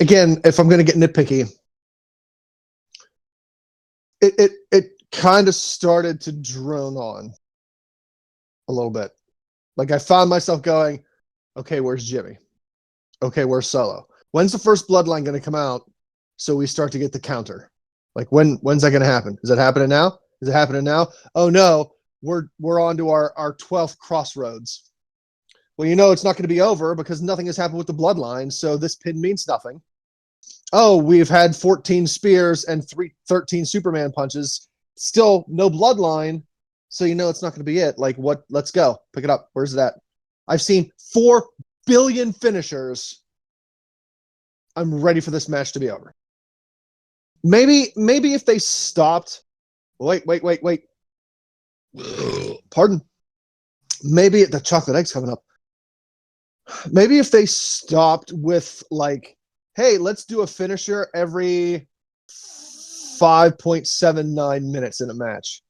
again, if I'm going to get nitpicky, it kind of started to drone on a little bit. Like I found myself going, okay, where's Jimmy? Okay, where's Solo? When's the first bloodline going to come out so we start to get the counter? Like when's that going to happen? Is it happening now? Is it happening now? Oh no, we're on to our 12th crossroads. Well, you know it's not going to be over because nothing has happened with the bloodline, so this pin means nothing. Oh, we've had 14 spears and 13 Superman punches. Still no bloodline, so you know it's not going to be it. Like what? Let's go. Pick it up. Where's that? I've seen 4 billion finishers. I'm ready for this match to be over. Maybe if they stopped. Wait. Pardon. Maybe the chocolate egg's coming up. Maybe if they stopped with like, hey, let's do a finisher every 5.79 minutes in a match.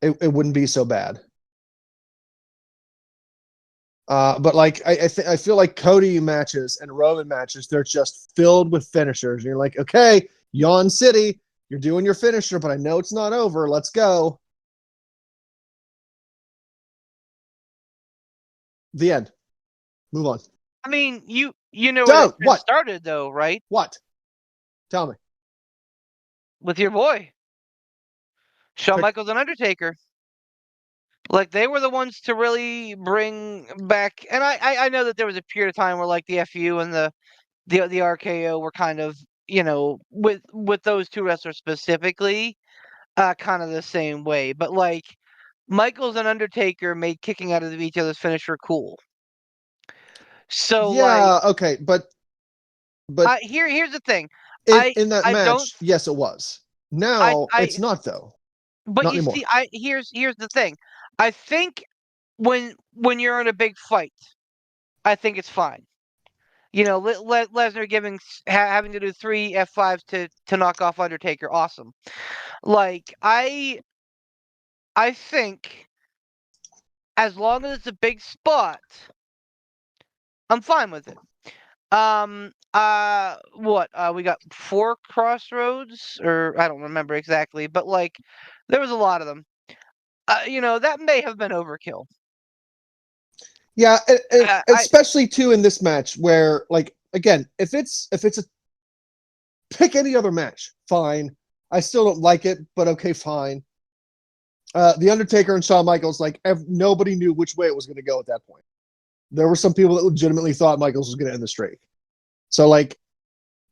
It wouldn't be so bad. But like I feel like Cody matches and Roman matches, they're just filled with finishers. And you're like, okay, Yawn City, you're doing your finisher, but I know it's not over. Let's go. The end. Move on. I mean, you know where Don't. it What? started though, right? What? Tell me. With your boy, Shawn Pick- Michaels and Undertaker. Like they were the ones to really bring back, and I know that there was a period of time where like the FU and the RKO were kind of, you know, with those 2 wrestlers specifically, kind of the same way. But like Michaels and Undertaker made kicking out of each other's finisher cool. So like, Yeah, okay, but here's the thing. in that I don't match, yes, it was. I Now I it's not though. but Not you anymore. see, here's the thing. I think when you're in a big fight, I think it's fine. You know, Lesnar having to do 3 F5s to knock off Undertaker, awesome. Like I think as long as it's a big spot, I'm fine with it. What? We got 4 crossroads, or I don't remember exactly, but like there was a lot of them. You know, that may have been overkill. Yeah, I especially too in this match where, like, again, if it's a pick any other match, fine. I still don't like it, but okay, fine. The Undertaker and Shawn Michaels, like, nobody knew which way it was going to go at that point. There were some people that legitimately thought Michaels was going to end the streak. So, like,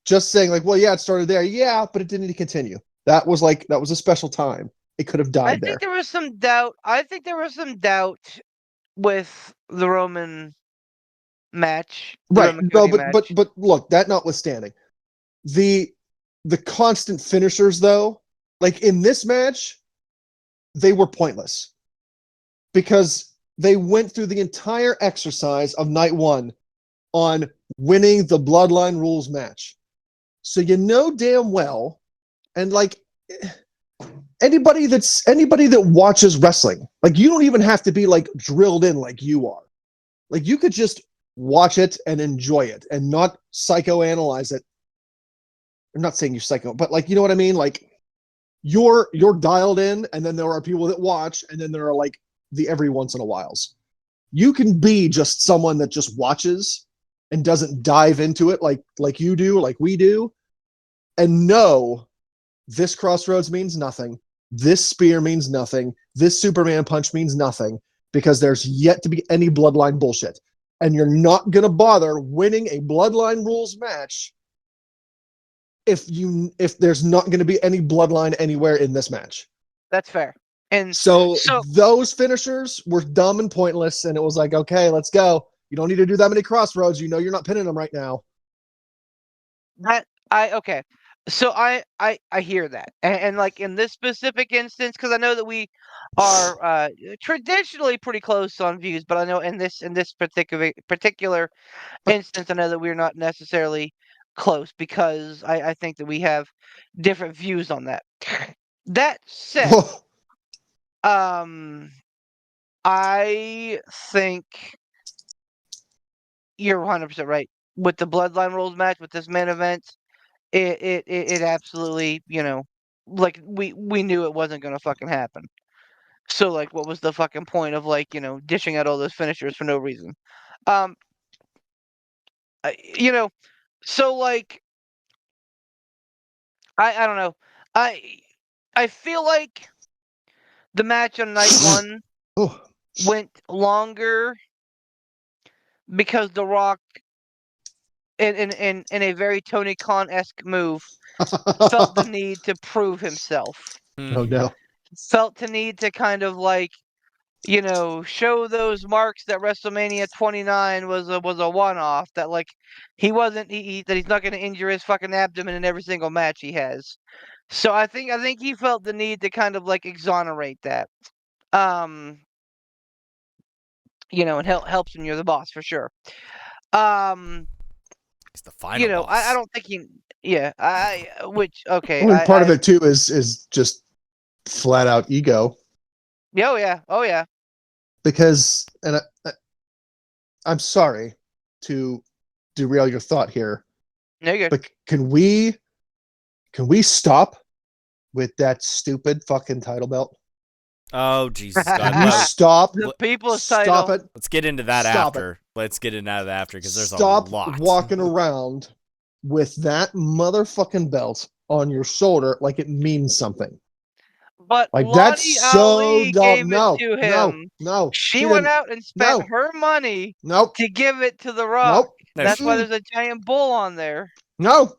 just saying, like, well, yeah, it started there, yeah, but it didn't continue. That was a special time. It could have died there. there was some doubt. I think there was some doubt with the Roman match, the Right. Roman No, Cody match. but look, that notwithstanding, the constant finishers though, like in this match, they were pointless because they went through the entire exercise of night one on winning the Bloodline Rules match. So you know damn well, and like anybody that watches wrestling, like you don't even have to be like drilled in like you are. Like you could just watch it and enjoy it and not psychoanalyze it. I'm not saying you're psycho, but like you know what I mean? Like you're dialed in, and then there are people that watch, and then there are like the every once in a whiles. You can be just someone that just watches and doesn't dive into it like you do, like we do, and know this crossroads means nothing. This spear means nothing. This Superman punch means nothing because there's yet to be any bloodline bullshit. And you're not going to bother winning a bloodline rules match if there's not going to be any bloodline anywhere in this match. That's fair. And so those finishers were dumb and pointless, and it was like, okay, let's go. You don't need to do that many crossroads. You know you're not pinning them right now. Okay. So I hear that, and like in this specific instance, because I know that we are traditionally pretty close on views, but I know in this particular instance, I know that we're not necessarily close because I think that we have different views on that. That said, I think you're 100% right with the Bloodline Rules match with this main event. It absolutely, like we knew it wasn't gonna fucking happen. So like, what was the fucking point of like, dishing out all those finishers for no reason? So like, I don't know. I feel like the match on night one went longer because The Rock, in a very Tony Khan-esque move, felt the need to prove himself. Oh no. Felt the need to kind of like, show those marks that WrestleMania 29 was a one-off. That like he wasn't that he's not going to injure his fucking abdomen in every single match he has. So I think he felt the need to kind of like exonerate that. And helps when you're the boss for sure. It's the final boss. I don't think he. Yeah, okay. I mean, part of it too is just flat out ego. Oh yeah. Because, and I'm sorry to derail your thought here. No, you're good. But can we stop with that stupid fucking title belt? Oh Jesus God! Can you stop the people's stop title. it. Let's get into that Stop after. Let's get into that after because there's Stop a lot. walking around with that motherfucking belt on your shoulder like it means something. But like Lottie that's so Ali dumb. gave No, it to him. no. She went out and spent her money to give it to The Rock. Nope. That's why there's a giant bull on there. No.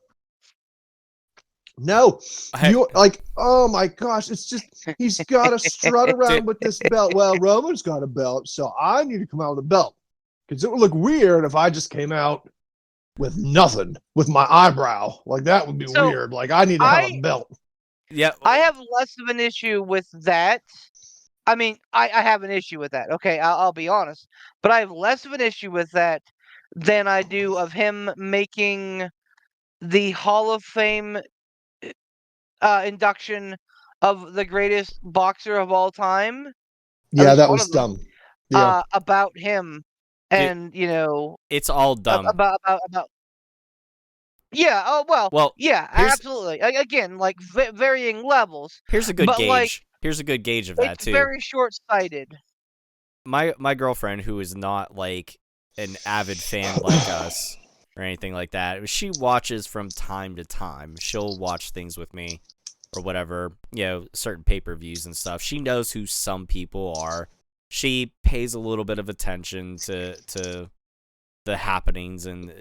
You like, oh my gosh, it's just he's got to strut around with this belt. Well, Roman's got a belt, so I need to come out with a belt because it would look weird if I just came out with nothing, with my eyebrow. Like that would be weird. Like I need to have a belt. Yeah, I have less of an issue with that. I mean, I have an issue with that. Okay, I'll be honest, but I have less of an issue with that than I do of him making the Hall of Fame induction of the greatest boxer of all time. Yeah, that was dumb. Yeah. About him, and it's all dumb. About. Yeah. Oh well. Well, yeah. Absolutely. Again, like varying levels. Here's a good gauge. Here's a good gauge of that too. It's very short-sighted. My girlfriend, who is not like an avid fan like us or anything like that, she watches from time to time. She'll watch things with me or whatever, certain pay-per-views and stuff. She knows who some people are. She pays a little bit of attention to the happenings and,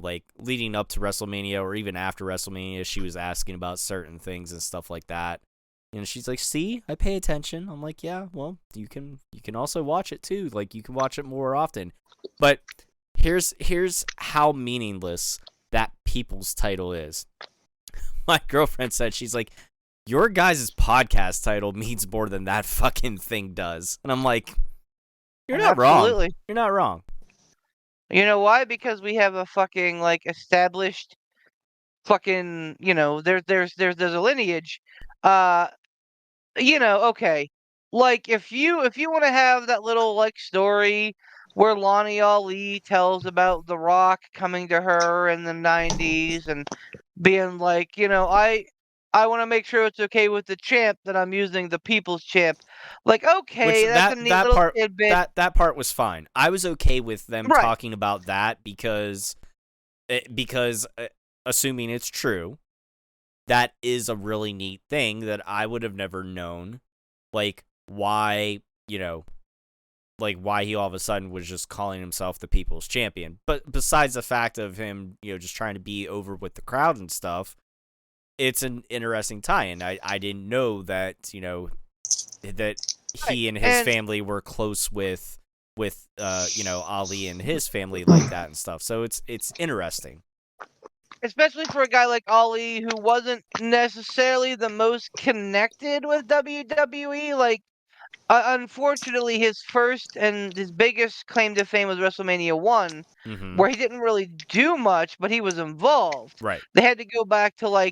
like leading up to WrestleMania or even after WrestleMania, she was asking about certain things and stuff like that. And she's like, see, I pay attention. I'm like, yeah, well, you can also watch it too. Like you can watch it more often. But here's how meaningless that people's title is. My girlfriend said, she's like, your guys' podcast title means more than that fucking thing does. And I'm like, You're not wrong. Absolutely. You're not wrong. You know why? Because we have a fucking established fucking there's a lineage. Uh okay. Like if you want to have that little story where Lonnie Ali tells about The Rock coming to her in the 90s and being like, I want to make sure it's okay with the champ that I'm using the people's champ. Like, Which okay, that's a neat that little part tidbit. that part was fine. I was okay with them Right. talking about that because assuming it's true, that is a really neat thing that I would have never known. Like why, why he all of a sudden was just calling himself the people's champion. But besides the fact of him, just trying to be over with the crowd and stuff, it's an interesting tie-in. I didn't know that, that he and his family were close with Ali and his family like that and stuff. So it's interesting. Especially for a guy like Ali who wasn't necessarily the most connected with WWE. Like, unfortunately, his first and his biggest claim to fame was WrestleMania 1, where he didn't really do much, but he was involved. Right. They had to go back to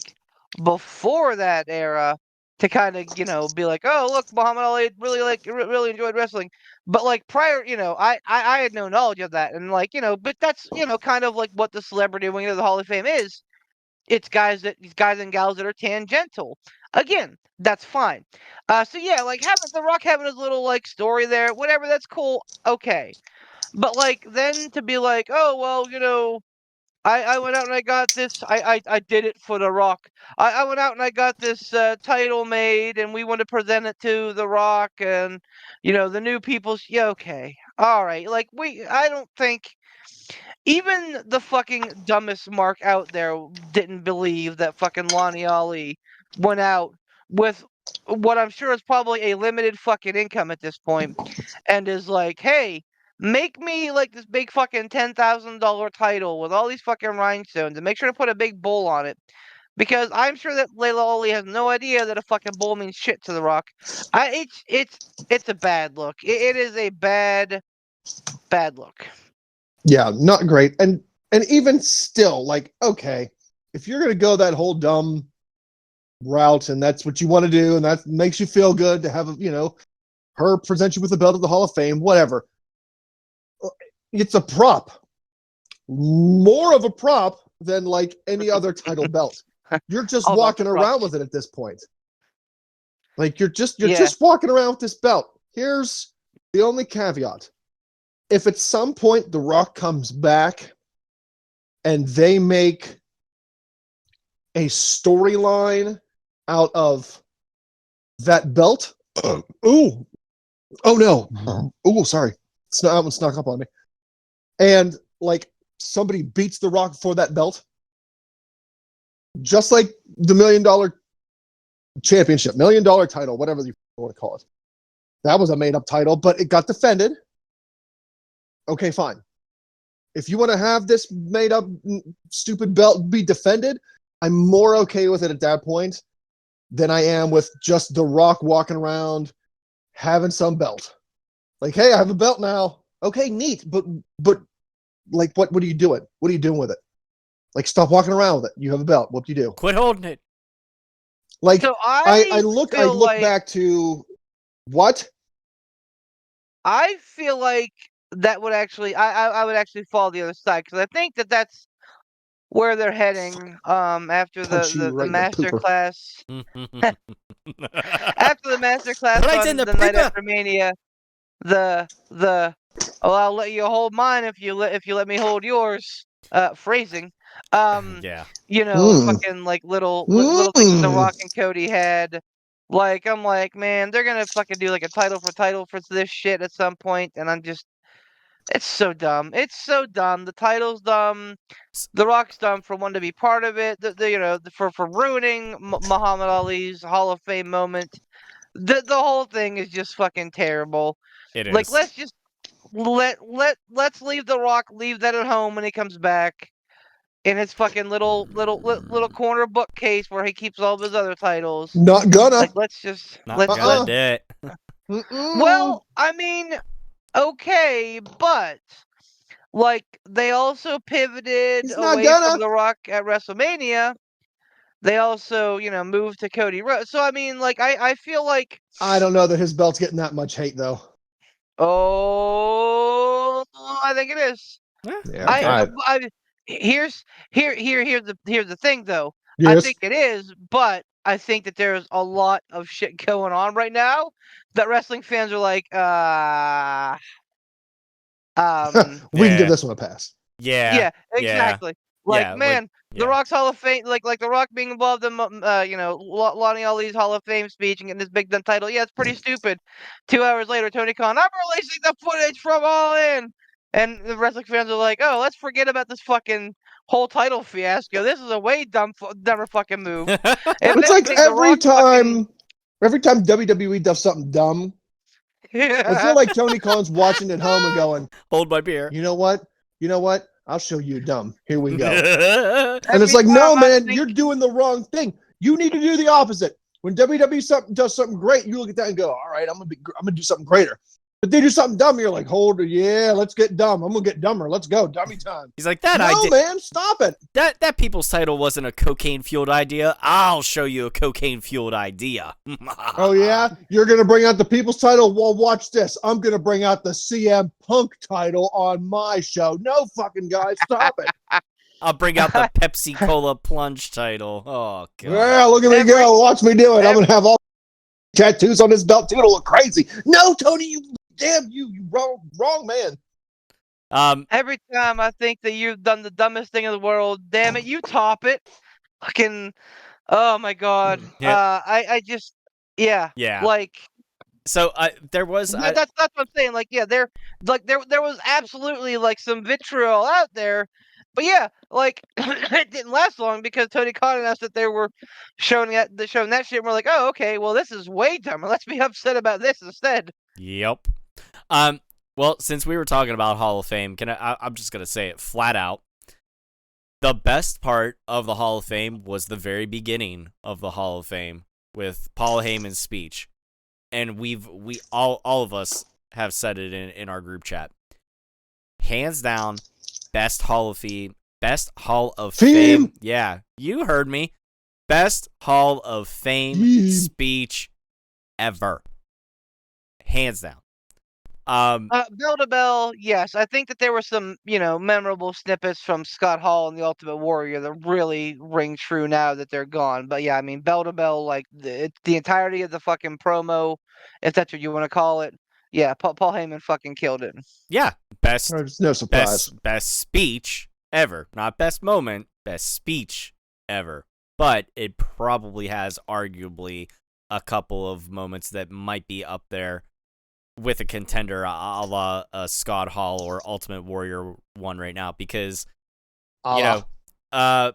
before that era to kind of be like, oh, look, Muhammad Ali really enjoyed wrestling. But prior, I had no knowledge of that, and but that's kind of like what the celebrity wing of the Hall of Fame is. It's these guys and gals that are tangential. Again, that's fine. So yeah, having The Rock having his little story there, whatever, that's cool. Okay, but then to be like, oh well, I went out and I got this. I did it for The Rock. I went out and I got this title made, and we want to present it to The Rock and the new people. Yeah, okay, all right. I don't think even the fucking dumbest mark out there didn't believe that fucking Lonnie Ali went out with what I'm sure is probably a limited fucking income at this point, and is like, hey, make me this big fucking $10,000 title with all these fucking rhinestones, and make sure to put a big bull on it. Because I'm sure that Layla Ali has no idea that a fucking bull means shit to The Rock. It's a bad look. It is a bad look. Yeah, not great. And even still, okay, if you're gonna go that whole dumb route and that's what you want to do and that makes you feel good to have her present you with the belt of the Hall of Fame, whatever. It's a prop. More of a prop than any other title belt. You're just walking around with it at this point. You're just walking around with this belt. Here's the only caveat. If at some point The Rock comes back and they make a storyline out of that belt, oh no, sorry, that one snuck up on me, and somebody beats The Rock for that belt, just like the $1 million championship, $1 million title, whatever you want to call it. That was a made-up title, but it got defended. Okay, fine. If you want to have this made-up stupid belt be defended, I'm more okay with it at that point than I am with just The Rock walking around having some belt. Hey, I have a belt now. Okay, neat, but what are you doing? What are you doing with it? Stop walking around with it. You have a belt. What do you do? Quit holding it. So I look back to what? I feel like that would actually, I would actually fall the other side, because I think that that's where they're heading after the master class. After the master class Right on the night after Mania, I'll let you hold mine if you let me hold yours. Phrasing. Yeah. Fucking little things that Rock and Cody had. I'm like, man, they're gonna fucking do a title for this shit at some point, and I'm just, it's so dumb. It's so dumb. The title's dumb. The Rock's dumb for wanting to be part of it. For ruining Muhammad Ali's Hall of Fame moment. The whole thing is just fucking terrible. It is. Let's just let's leave The Rock, leave that at home when he comes back, in his fucking little corner bookcase where he keeps all of his other titles. Not gonna. Let's just Not gonna do it. Well, I mean, okay, but like they also pivoted He's not away from gonna. The Rock at WrestleMania. They also, moved to Cody Rhodes. So I mean, like I feel like I don't know that his belt's getting that much hate though. oh, I think it is. Yeah, Yeah, okay. Here's the thing though. I yes. think it is, but I think that there's a lot of shit going on right now that wrestling fans are like, We can give Yeah. this one a pass. Yeah. yeah, Yeah. exactly. Like, Yeah. Like, man, The yeah. Rock's Hall of Fame, like The Rock being involved in, Lonnie Ali's Hall of Fame speech and getting this big dumb title. Yeah, it's pretty stupid. 2 hours later, Tony Khan, I'm releasing the footage from All In, and the wrestling fans are like, oh, let's forget about this fucking whole title fiasco. This is a way dumber fucking move. If It's like anything, The Rock fucking every time WWE does something dumb, I feel like Tony Khan's watching at home and going, Hold my beer. you know what? You know what? I'll show you dumb. Here we go. And every it's like, time no, I man, think you're doing the wrong thing. You need to do the opposite. When WWE does something great, you look at that and go, all right, I'm gonna do something greater. But they do something dumb, you're like, hold it, yeah, let's get dumb. I'm gonna get dumber. Let's go, dummy time. He's like, that No, idea. man, stop it. That people's title wasn't a cocaine fueled idea. I'll show you a cocaine fueled idea. Oh yeah, you're gonna bring out the people's title. Well, watch this. I'm gonna bring out the CM Punk title on my show. No fucking guys, stop it. I'll bring out the Pepsi Cola plunge title. Oh god. Yeah, look at me go. Watch me do it. I'm gonna have all tattoos on his belt too. It'll look crazy. No, Tony, you wrong man. every time I think that you've done the dumbest thing in the world, damn it, you top it. Fucking, oh my god. Yeah. I just, yeah, Yeah. like So there was that's what I'm saying. Like, yeah, there was absolutely like some vitriol out there, but yeah, like it didn't last long because Tony Khan announced that they were showing that shit. And we're like, oh, okay, well, this is way dumber. Let's be upset about this instead. Yep. Well, since we were talking about Hall of Fame, I'm just gonna say it flat out. The best part of the Hall of Fame was the very beginning of the Hall of Fame with Paul Heyman's speech. And we all of us have said it in our group chat. Hands down, best Hall of Fame. Yeah, you heard me. Best Hall of Fame speech ever. Hands down. Bell to bell, yes. I think that there were some, memorable snippets from Scott Hall and the Ultimate Warrior that really ring true now that they're gone. But yeah, I mean, bell to bell, like the entirety of the fucking promo, if that's what you want to call it. Yeah, Paul Heyman fucking killed it. Yeah, best There's no surprise. best speech ever. Not best moment, best speech ever. But it probably has arguably a couple of moments that might be up there with a contender a la Scott Hall or Ultimate Warrior one right now, because bad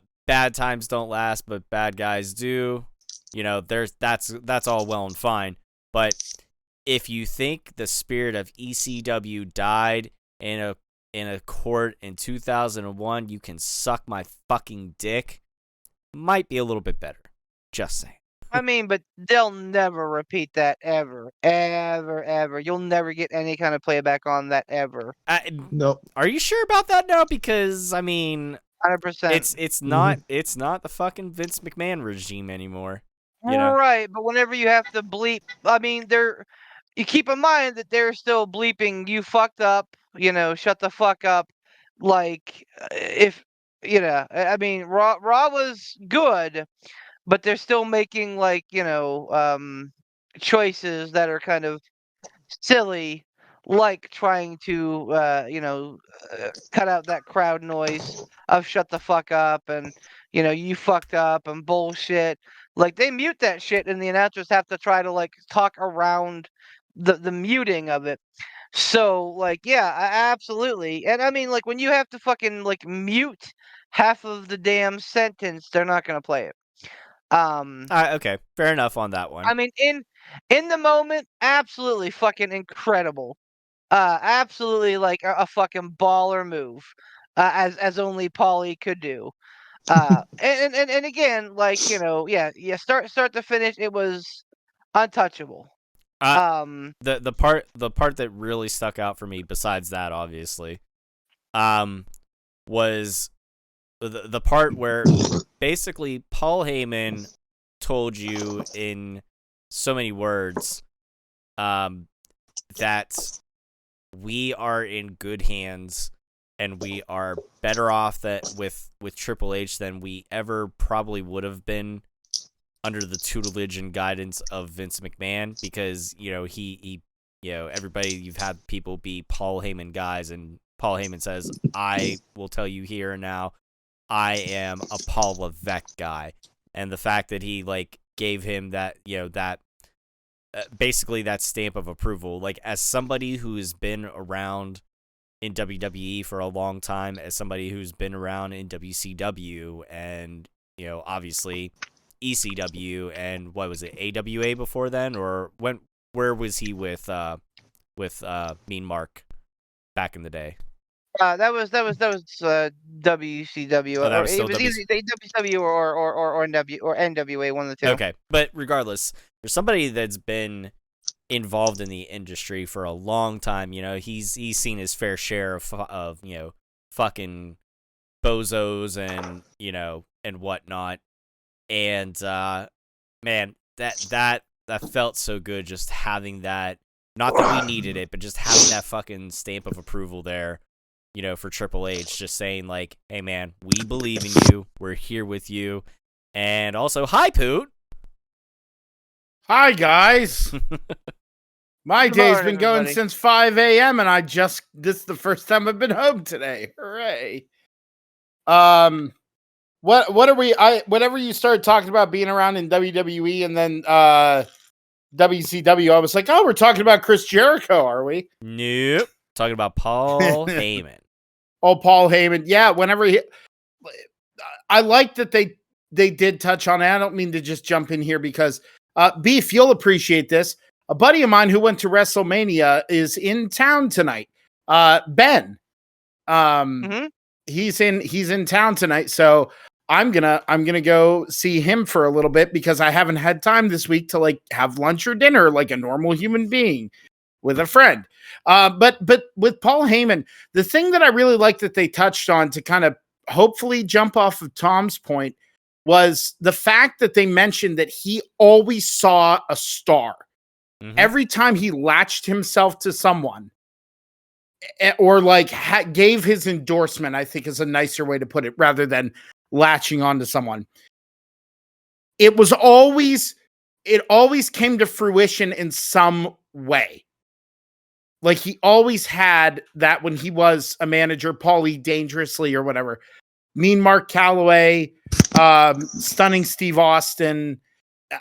times don't last, but bad guys do. That's all well and fine, but if you think the spirit of ECW died in a court in 2001, you can suck my fucking dick. Might be a little bit better. Just saying. I mean, but they'll never repeat that ever, ever, ever. You'll never get any kind of playback on that ever. Nope. Are you sure about that now? Because I mean, 100%. it's not the fucking Vince McMahon regime anymore. You know? Right, but whenever you have to bleep, I mean, you keep in mind that they're still bleeping, you fucked up, shut the fuck up. Like, if, I mean, Raw was good, but they're still making, like, choices that are kind of silly, like trying to, cut out that crowd noise of shut the fuck up and, you fucked up and bullshit. Like, they mute that shit and the announcers have to try to, like, talk around the muting of it. So, like, yeah, absolutely. And I mean, like, when you have to fucking, like, mute half of the damn sentence, they're not gonna play it. Okay, fair enough on that one. I mean, in the moment, absolutely fucking incredible. Absolutely like a fucking baller move, as only Paulie could do. And again, like, yeah, start to finish, it was untouchable. The part that really stuck out for me, besides that, obviously, was the part where basically Paul Heyman told you in so many words, that we are in good hands and we are better off with Triple H than we ever probably would have been under the tutelage and guidance of Vince McMahon, because he everybody, you've had people be Paul Heyman guys, and Paul Heyman says, I will tell you here and now, I am a Paul Levesque guy. And the fact that he gave him that basically that stamp of approval, as somebody who has been around in WWE for a long time, as somebody who's been around in WCW and obviously ECW, and what was it, AWA before then, or where was he with Mean Mark back in the day? That was WCW. Oh, that was Or still it was either WCW or NWA, one of the two. Okay, but regardless, there's somebody that's been involved in the industry for a long time. He's seen his fair share of fucking bozos and and whatnot. And man, that felt so good, just having that. Not that we needed it, but just having that fucking stamp of approval there, for Triple H, just saying hey man, we believe in you, we're here with you, and also, hi Poot. Hi guys. My Good day's morning, been going everybody. since 5 a.m. and this is the first time I've been home today. Hooray. What are we? Whenever you started talking about being around in WWE and then WCW, I was like, oh, we're talking about Chris Jericho, are we? Nope. Talking about Paul Heyman. Oh, Paul Heyman. Yeah, I like that they did touch on it. I don't mean to just jump in here because Beef, you'll appreciate this. A buddy of mine who went to WrestleMania is in town tonight. Ben. He's in town tonight, so I'm gonna go see him for a little bit because I haven't had time this week to have lunch or dinner like a normal human being with a friend. But with Paul Heyman, the thing that I really like that they touched on to kind of hopefully jump off of Tom's point was the fact that they mentioned that he always saw a star. Mm-hmm. Every time he latched himself to someone or gave his endorsement, I think is a nicer way to put it, rather than latching onto someone. It always came to fruition in some way. He always had that when he was a manager, Paulie Dangerously or whatever. Mean Mark Calloway, Stunning Steve Austin.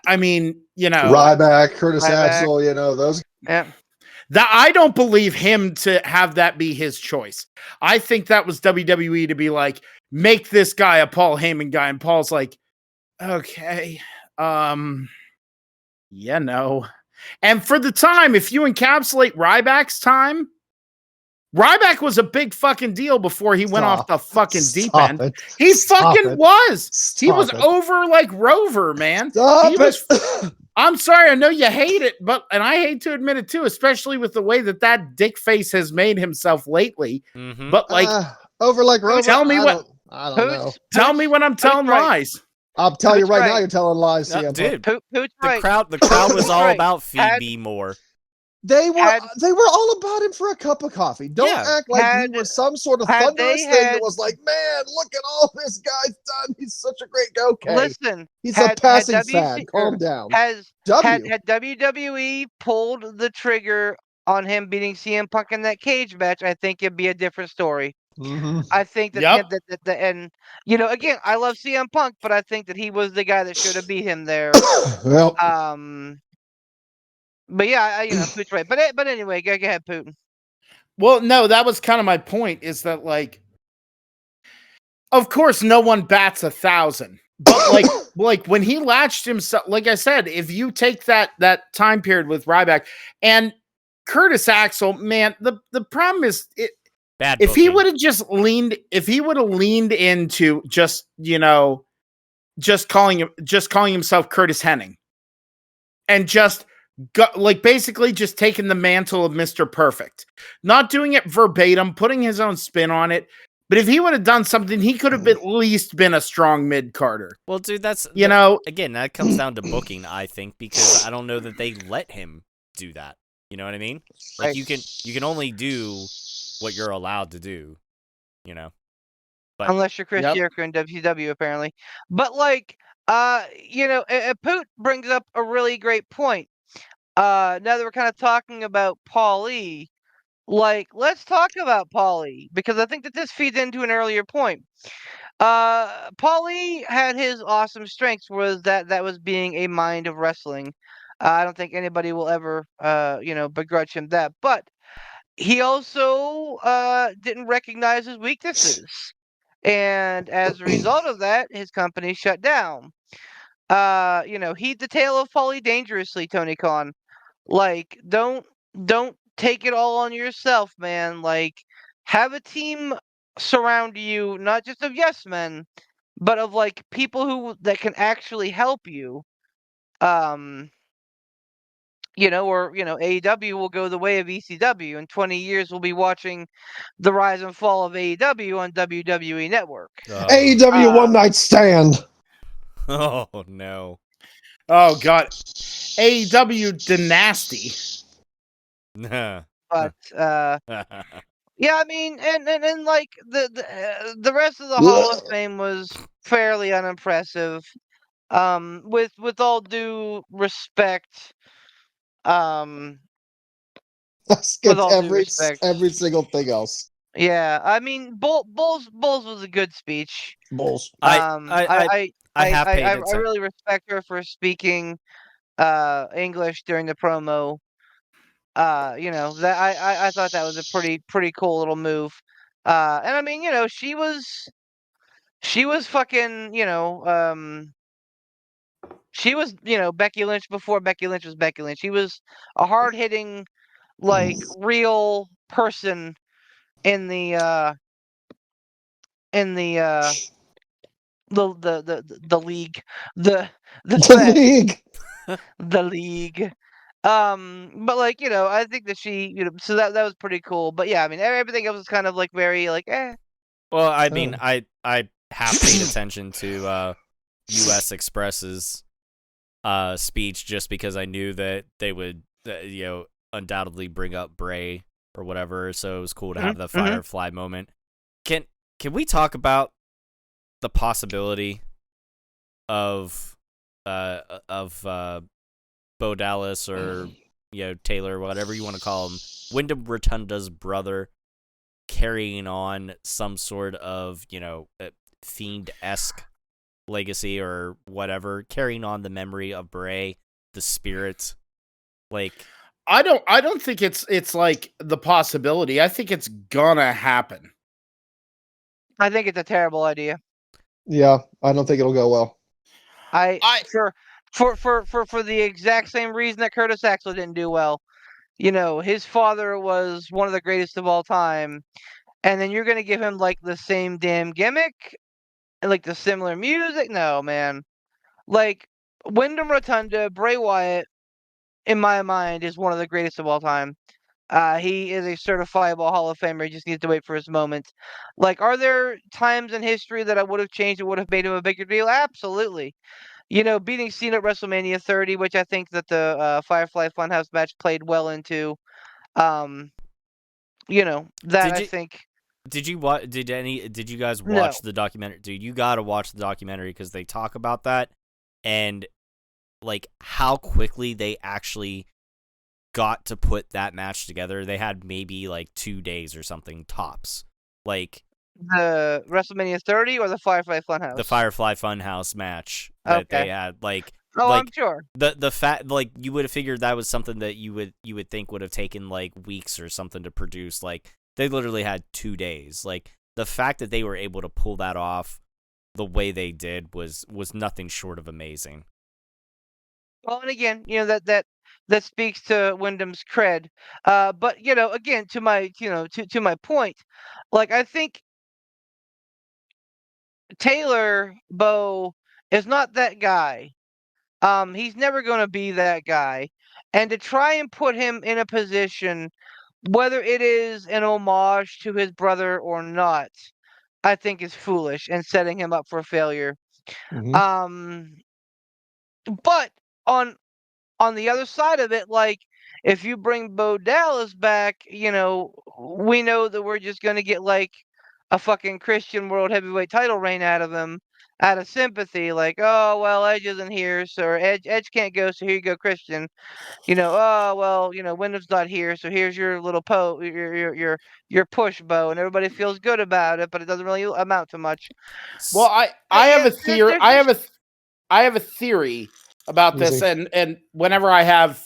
I mean, Ryback, Curtis Ryback. Axel, those. Yeah. That I don't believe him to have that be his choice. I think that was WWE to be like, make this guy a Paul Heyman guy. And Paul's like, okay. No. And for the time, if you encapsulate Ryback's time, Ryback was a big fucking deal before he went off the fucking deep end. It. He Stop fucking it. was. He was Stop it. over like Rover, man. Stop He it. was. I'm sorry, I know you hate it, and I hate to admit it too, especially with the way that dick face has made himself lately. Mm-hmm. But over like Rover. tell me what. I don't know. Tell me when I'm telling lies. I'll tell you Poots right right. now, you're telling lies. No, CM Punk. dude, Poots the right. crowd was all Right. about feed Had- me more. They were all about him for a cup of coffee. Don't Yeah. act like he was some sort of had thunderous they thing had- that was like, man, look at all this guy's done. He's such a great go. Okay, Listen, he's had- a passing had fad. WC Calm down. had W. WWE pulled the trigger on him beating CM Punk in that cage match, I think it'd be a different story. Mhm. I think that, Yep. and again, I love CM Punk, but I think that he was the guy that should have beat him there. Well, But yeah, Poot's right. But anyway, go ahead, Putin. Well, no, that was kind of my point, is that of course no one bats 1,000. But when he latched himself, like I said, if you take that time period with Ryback and Curtis Axel, man, the problem is Bad. if he booking. would have just leaned into just calling himself Curtis Hennig and just like basically just taking the mantle of Mr. Perfect, not doing it verbatim, putting his own spin on it. But if he would have done something, he could have at least been a strong mid-carder. Well, dude, again, that comes down to booking, I think, because I don't know that they let him do that. You know what I mean? Like Right. you can only do what you're allowed to do, you know. But Unless you're Chris Yep. Jericho in WCW, apparently. But Poot brings up a really great point. Now that we're kind of talking about Paulie, let's talk about Paulie because I think that this feeds into an earlier point. Paulie had his awesome strengths was that was being a mind of wrestling. I don't think anybody will ever begrudge him that, but he also didn't recognize his weaknesses. And as a result of that, his company shut down. Heed the tale of Paulie dangerously, Tony Khan. Like, don't take it all on yourself, man. Like, have a team surround you, not just of yes men, but of like people that can actually help you. Um, AEW will go the way of ECW. In 20 years, we'll be watching the rise and fall of AEW on WWE Network. AEW One Night Stand. oh no. Oh god, AEW Dynasty. But yeah, I mean, and like the rest of the Hall of Fame was fairly unimpressive. With all due respect, um, I with skipped all due respect, every single thing else. yeah, I mean, Bulls was a good speech. Bulls. I I have paid I attention. really respect her for speaking English during the promo. That I thought that was a pretty cool little move. And I mean, she was fucking, she was, Becky Lynch before Becky Lynch was Becky Lynch. She was a hard hitting, like real person in the the league, the The fed, league. the league. But like, I think that she, so that was pretty cool. But yeah, I mean, everything else was kind of like very like, eh. Well, I mean, Oh. I have paid attention to US Express's speech just because I knew that they would undoubtedly bring up Bray or whatever, so it was cool to have the Firefly moment. Can we talk about the possibility of Bo Dallas or Taylor, whatever you want to call him, Wyndham Rotunda's brother, carrying on some sort of Fiend-esque legacy or whatever, carrying on the memory of Bray, the spirit? Like, I don't think it's like the possibility. I think it's gonna happen. I think it's a terrible idea. Yeah, I don't think it'll go well. For the exact same reason that Curtis Axel didn't do well. His father was one of the greatest of all time, and then you're gonna give him like the same damn gimmick and like the similar music. No, man. Like Wyndham Rotunda, Bray Wyatt, in my mind, is one of the greatest of all time. He is a certifiable Hall of Famer. He just needs to wait for his moment. Like, are there times in history that I would have changed and would have made him a bigger deal? Absolutely. Beating Cena at WrestleMania 30, which I think that the Firefly Funhouse match played well into. That Did I you- think. did you Did you guys No. watch the documentary? Dude, you gotta watch the documentary because they talk about that and like how quickly they actually got to put that match together. They had maybe like 2 days or something tops. Like The WrestleMania 30 or the Firefly Funhouse? the Firefly Funhouse match that they Okay. had. Like, Oh, like I'm sure. the fact, like, you would have figured that was something that you would think would have taken like weeks or something to produce. Like, they literally had 2 days. Like, the fact that they were able to pull that off the way they did was nothing short of amazing. Well, and again, that speaks to Wyndham's cred. But again, to my to my point, like I think Taylor Bo is not that guy He's never going to be that guy. And to try and put him in a position, whether it is an homage to his brother or not, I think is foolish and setting him up for failure. Mhm. Um, but on the other side of it, like if you bring Bo Dallas back, we know that we're just gonna get like a fucking Christian World Heavyweight title reign out of him, out of sympathy. Like, oh well, Edge isn't here, so or Edge can't go, so here you go, Christian. Oh well, Wyndham's not here, so here's your little your push, Bo, and everybody feels good about it, but it doesn't really amount to much. Well, I have a theory. There's just I have a theory about this, Easy. and whenever I have,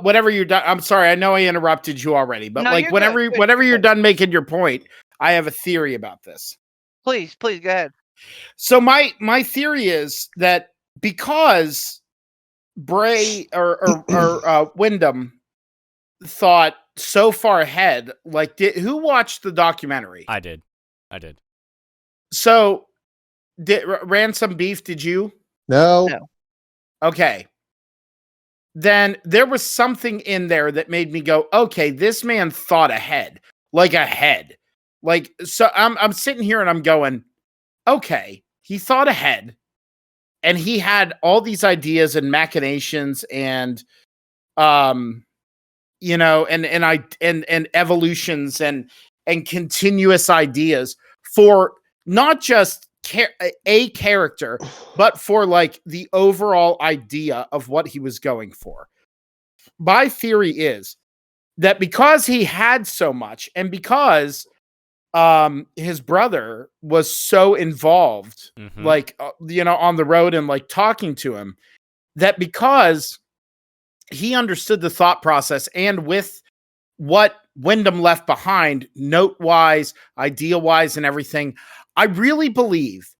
whenever you're done, I'm sorry, I know I interrupted you already, but No, like you're good, good, whenever you're good. done making your point, I have a theory about this. Please go ahead. So my theory is that because Bray or Wyndham thought so far ahead, like who watched the documentary? I did. So did Ransom Beef? Did you? No. No. Okay. Then there was something in there that made me go, okay, this man thought ahead. Like, so I'm sitting here and I'm going, okay, he thought ahead and he had all these ideas and machinations and, and evolutions and continuous ideas for not just a character, but for like the overall idea of what he was going for. My theory is that because he had so much and because his brother was so involved, Mhm. like, on the road and like talking to him, that because he understood the thought process and with what Wyndham left behind, note wise, idea wise, and everything, I really believe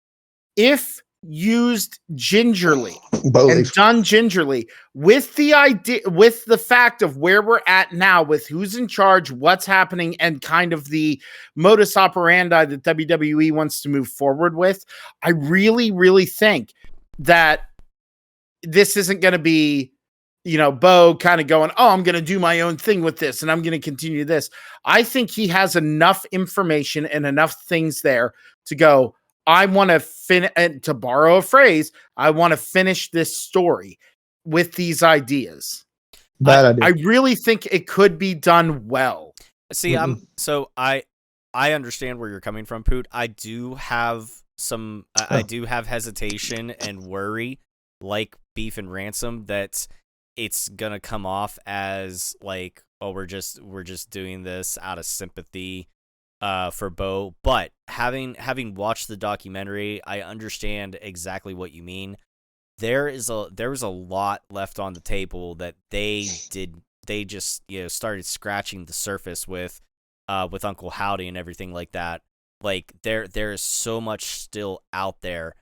if used gingerly and Believe. done gingerly with the idea, with the fact of where we're at now, with who's in charge, what's happening, and kind of the modus operandi that WWE wants to move forward with, I really, really think that this isn't going to be, Bo kind of going, oh, I'm going to do my own thing with this and I'm going to continue this. I think he has enough information and enough things there to go, I want to to borrow a phrase, I want to finish this story with these ideas. Bad idea. I really think it could be done well. See, I understand where you're coming from, Poot. I do have I do have hesitation and worry, like Beef and Ransom, that it's gonna come off as like, oh, we're just doing this out of sympathy for Bo. But having watched the documentary, I understand exactly what you mean. There was a lot left on the table that they just started scratching the surface with Uncle Howdy and everything like that. Like there is so much still out there.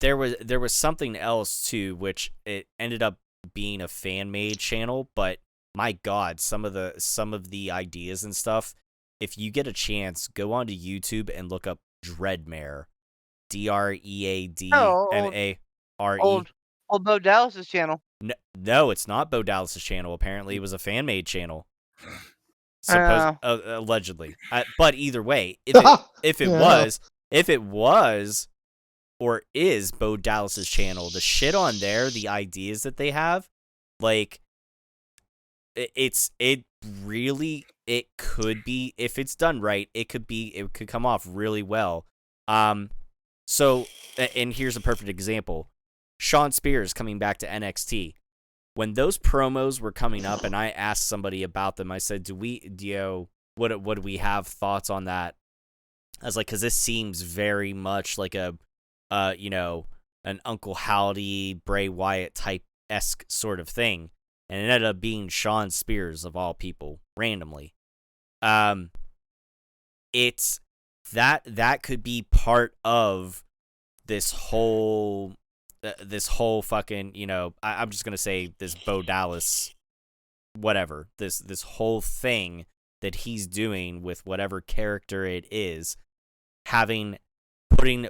There was something else too, which it ended up being a fan made channel, but my God, some of the ideas and stuff. If you get a chance, go onto YouTube and look up Dreadmare, DreadMare. Old Bo Dallas's channel. No, it's not Bo Dallas's channel. Apparently, it was a fan made channel. Allegedly, but either way, if it was or is Bo Dallas's channel, the shit on there, the ideas that they have, like it could be, if it's done right, it could come off really well. So, and here's a perfect example: Shawn Spears coming back to NXT. When those promos were coming up, and I asked somebody about them, I said, what do we have thoughts on that? I was like, because this seems very much like an Uncle Howdy, Bray Wyatt type-esque sort of thing. And it ended up being Shawn Spears, of all people, randomly. It's that could be part of this whole fucking, I'm just gonna say this Bo Dallas, whatever, this whole thing that he's doing with whatever character it is, having putting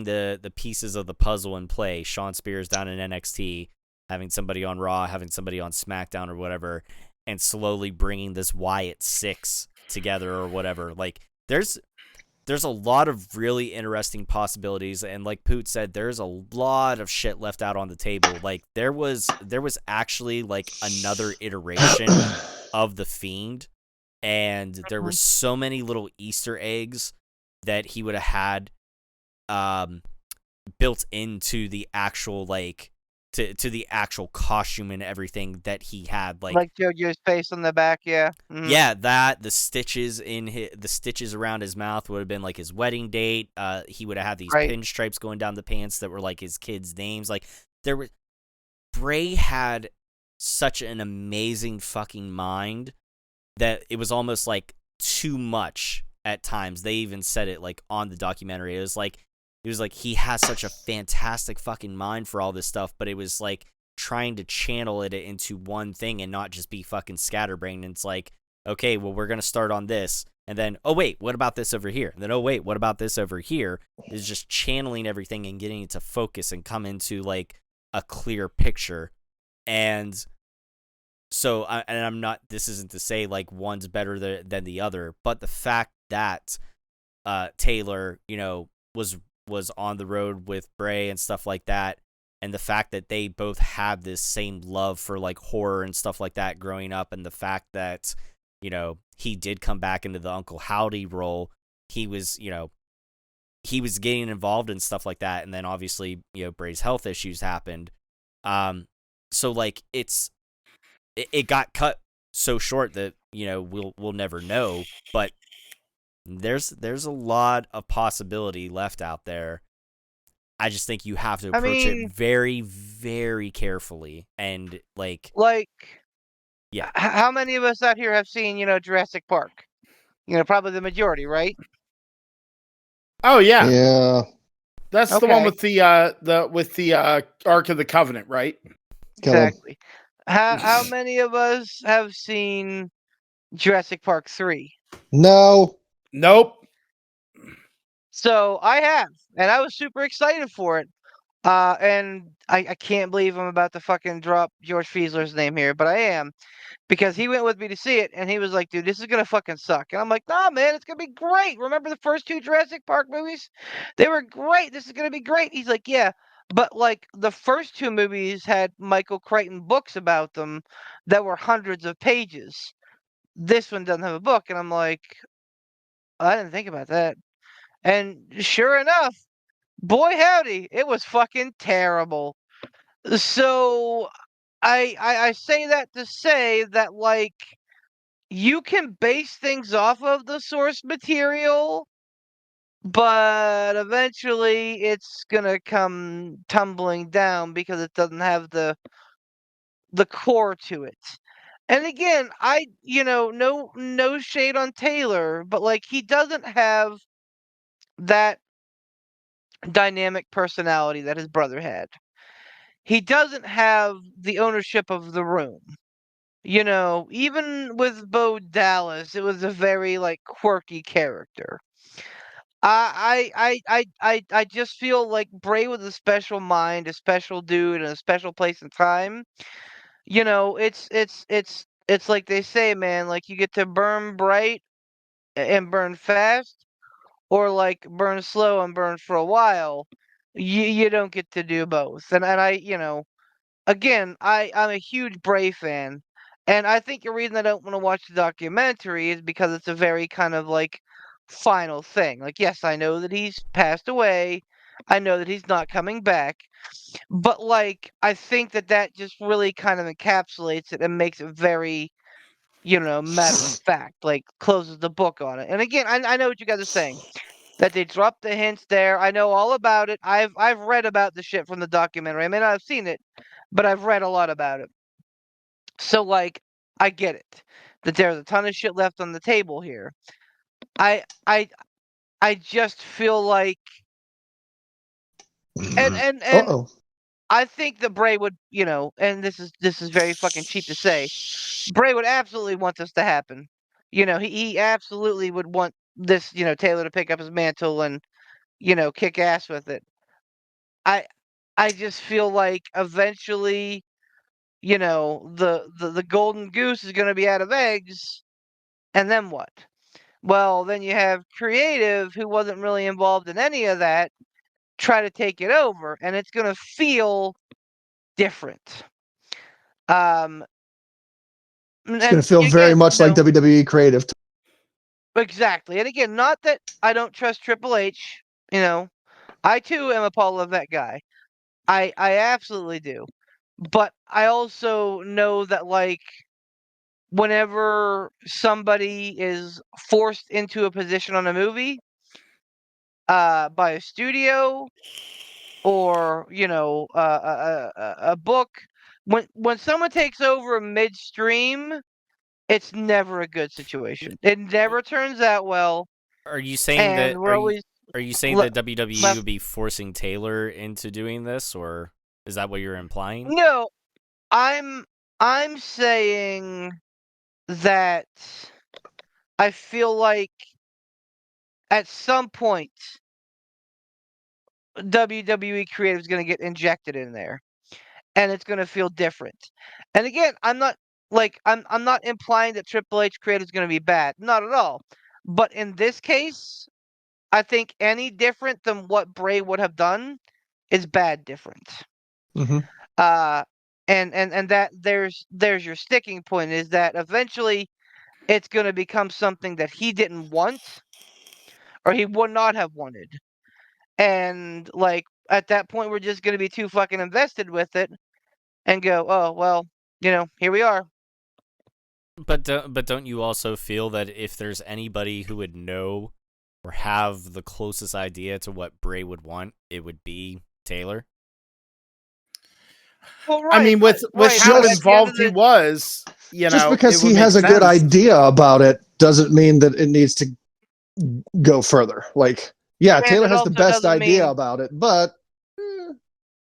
the pieces of the puzzle in play. Sean Spears down in NXT, having somebody on Raw, having somebody on SmackDown or whatever, and slowly bringing this Wyatt 6 together or whatever. Like there's a lot of really interesting possibilities, and like Poot said, there's a lot of shit left out on the table. Like there was actually like another iteration of the Fiend, and there were so many little Easter eggs that he would have had built into the actual like to the actual costume and everything that he had, like JoJo's face on the back, yeah. Mhm. yeah, that the stitches the stitches around his mouth would have been like his wedding date. He would have had these Right. pinstripes going down the pants that were like his kids' names. Like Bray had such an amazing fucking mind that it was almost like too much at times. They even said it like on the documentary. It was like he has such a fantastic fucking mind for all this stuff, but it was like trying to channel it into one thing and not just be fucking scatterbrained. And it's like, okay, well, we're going to start on this. And then, oh, wait, what about this over here? And then, oh, wait, what about this over here? Is just channeling everything and getting it to focus and come into like a clear picture. And so, and I'm not, this isn't to say like one's better than the other, but the fact that Taylor, you know, was on the road with Bray and stuff like that, and the fact that they both had this same love for like horror and stuff like that growing up, and the fact that, you know, he did come back into the Uncle Howdy role, he was getting involved in stuff like that, and then obviously, you know, Bray's health issues happened, so like it got cut so short that, you know, we'll never know, but there's a lot of possibility left out there. I just think you have to approach it very, very carefully, and like yeah. How many of us out here have seen, you know, Jurassic Park? You know, probably the majority, right? Oh yeah, Yeah. that's the one with the Ark of the Covenant, right? Kill him. Exactly. How many of us have seen Jurassic Park 3? No. Nope. So I have, and I was super excited for it. And I can't believe I'm about to fucking drop George Fiesler's name here, but I am. Because he went with me to see it, and he was like, dude, this is gonna fucking suck. And I'm like, nah, man, it's gonna be great. Remember the first 2 Jurassic Park movies? They were great. This is gonna be great. He's like, yeah. But like the first 2 movies had Michael Crichton books about them that were hundreds of pages. This one doesn't have a book, and I'm like, I didn't think about that. And sure enough, boy howdy, it was fucking terrible. So I say that to say that like you can base things off of the source material, but eventually it's gonna come tumbling down because it doesn't have the core to it. And again, no shade on Taylor, but like he doesn't have that dynamic personality that his brother had. He doesn't have the ownership of the room. You know, even with Bo Dallas, it was a very like quirky character. I just feel like Bray was a special mind, a special dude, and a special place and time. You know, it's like they say, man. Like you get to burn bright and burn fast, or like burn slow and burn for a while. You don't get to do both. And I, again, I'm a huge Bray fan, and I think the reason I don't want to watch the documentary is because it's a very kind of like final thing. Like, yes, I know that he's passed away. I know that he's not coming back, but like I think that just really kind of encapsulates it and makes it very, matter of fact, like closes the book on it. And again, I know what you guys are saying. That they dropped the hints there. I know all about it. I've read about the shit from the documentary. I may not have seen it, but I've read a lot about it. So like I get it. That there's a ton of shit left on the table here. I I I just feel like and Uh-oh. I think that Bray would, and this is very fucking cheap to say, Bray would absolutely want this to happen. He absolutely would want this, Taylor to pick up his mantle and kick ass with it. I just feel like eventually, the golden goose is going to be out of eggs, and then what? Well, then you have creative, who wasn't really involved in any of that, try to take it over, and it's going to feel different. Um, It's going to feel very again, much like WWE creative. exactly. And again, not that I don't trust Triple H. I too am a Paul Levesque guy. I absolutely do. But I also know that, like, whenever somebody is forced into a position on a movie, by a studio or a book, when someone takes over midstream, it's never a good situation. It never turns out well, Are you saying that and we're always are you saying le- that WWE left. would be forcing Taylor into doing this, or is that what you're implying? No, I'm saying that I feel like at some point WWE creative is going to get injected in there, and it's going to feel different. And again, I'm not implying that Triple H creative is going to be bad, not at all. But in this case, I think any different than what Bray would have done is bad different. Mm-hmm. Uh, and that there's your sticking point, is that eventually it's going to become something that he didn't want, or he would not have wanted. And like at that point, we're just going to be too fucking invested with it and go, oh well, here we are. But don't you also feel that if there's anybody who would know or have the closest idea to what Bray would want, it would be Taylor? Well, I right, mean, with right, how but at the end of involved he the was, Just it because would he make has a good sense. idea about it doesn't mean that it needs to go further. Like, yeah, and Taylor it has the also best doesn't idea mean, about it, but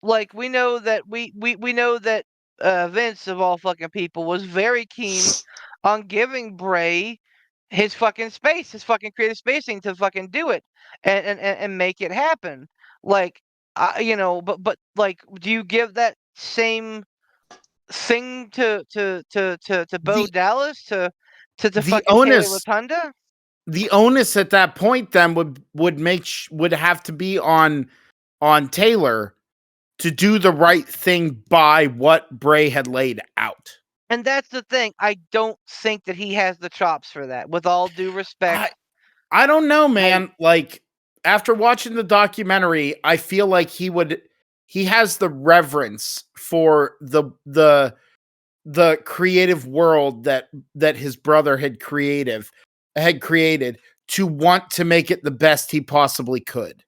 like, we know that we know that Vince, of all fucking people, was very keen on giving Bray his fucking space, his fucking creative spacing to fucking do it and make it happen. Like, but like, do you give that same thing to Bo the Dallas, to the fucking Taylor onus Rotunda? the onus at that point then would have to be on Taylor to do the right thing by what Bray had laid out. And that's the thing. I don't think that he has the chops for that. With all due respect, I I don't know, I man. Like after watching the documentary, I feel like he has the reverence for the creative world that his brother had created to want to make it the best he possibly could.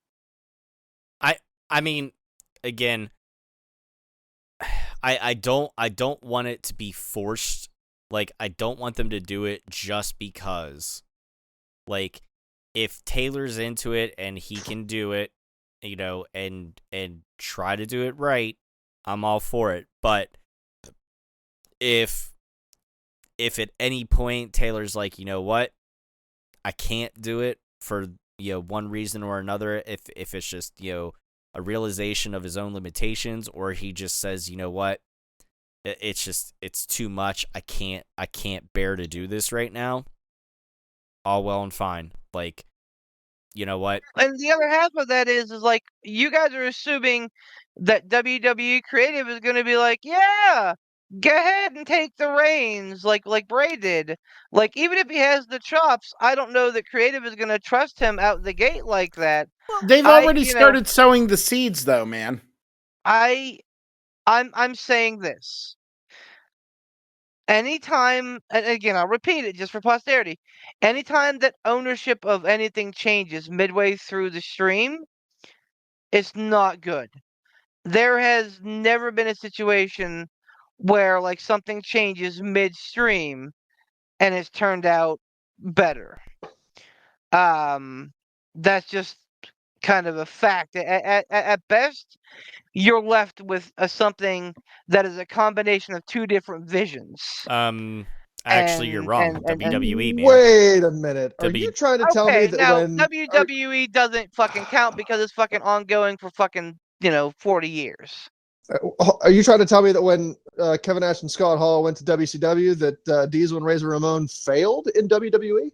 I mean, again, I don't want it to be forced. Like, I don't want them to do it just because. Like, if Taylor's into it and he can do it, and try to do it right, I'm all for it. But if at any point Taylor's like, you know what, I can't do it for one reason or another, if it's just a realization of his own limitations, or he just says, you know what, it's too much, I can't bear to do this right now, all well and fine. Like, you know what? and the other half of that is like, you guys are assuming that WWE creative is going to be like, yeah, go ahead and take the reins, like Bray did. Like, even if he has the chops, I don't know that creative is going to trust him out the gate like that. They've I already you know started sowing the seeds though, man. I I'm saying this. Anytime, and again, I'll repeat it just for posterity. Anytime that ownership of anything changes midway through the stream, it's not good. There has never been a situation where like something changes midstream and it's turned out better. Um, that's just kind of a fact. At best, you're left with something that is a combination of two different visions. Actually, you're And wrong. and WWE, man. Wait a minute. Are W- you trying to tell me okay, that now when WWE doesn't fucking count because it's fucking ongoing for fucking 40 years. are you trying to tell me that when Kevin Nash and Scott Hall went to WCW that Diesel and Razor Ramon failed in WWE?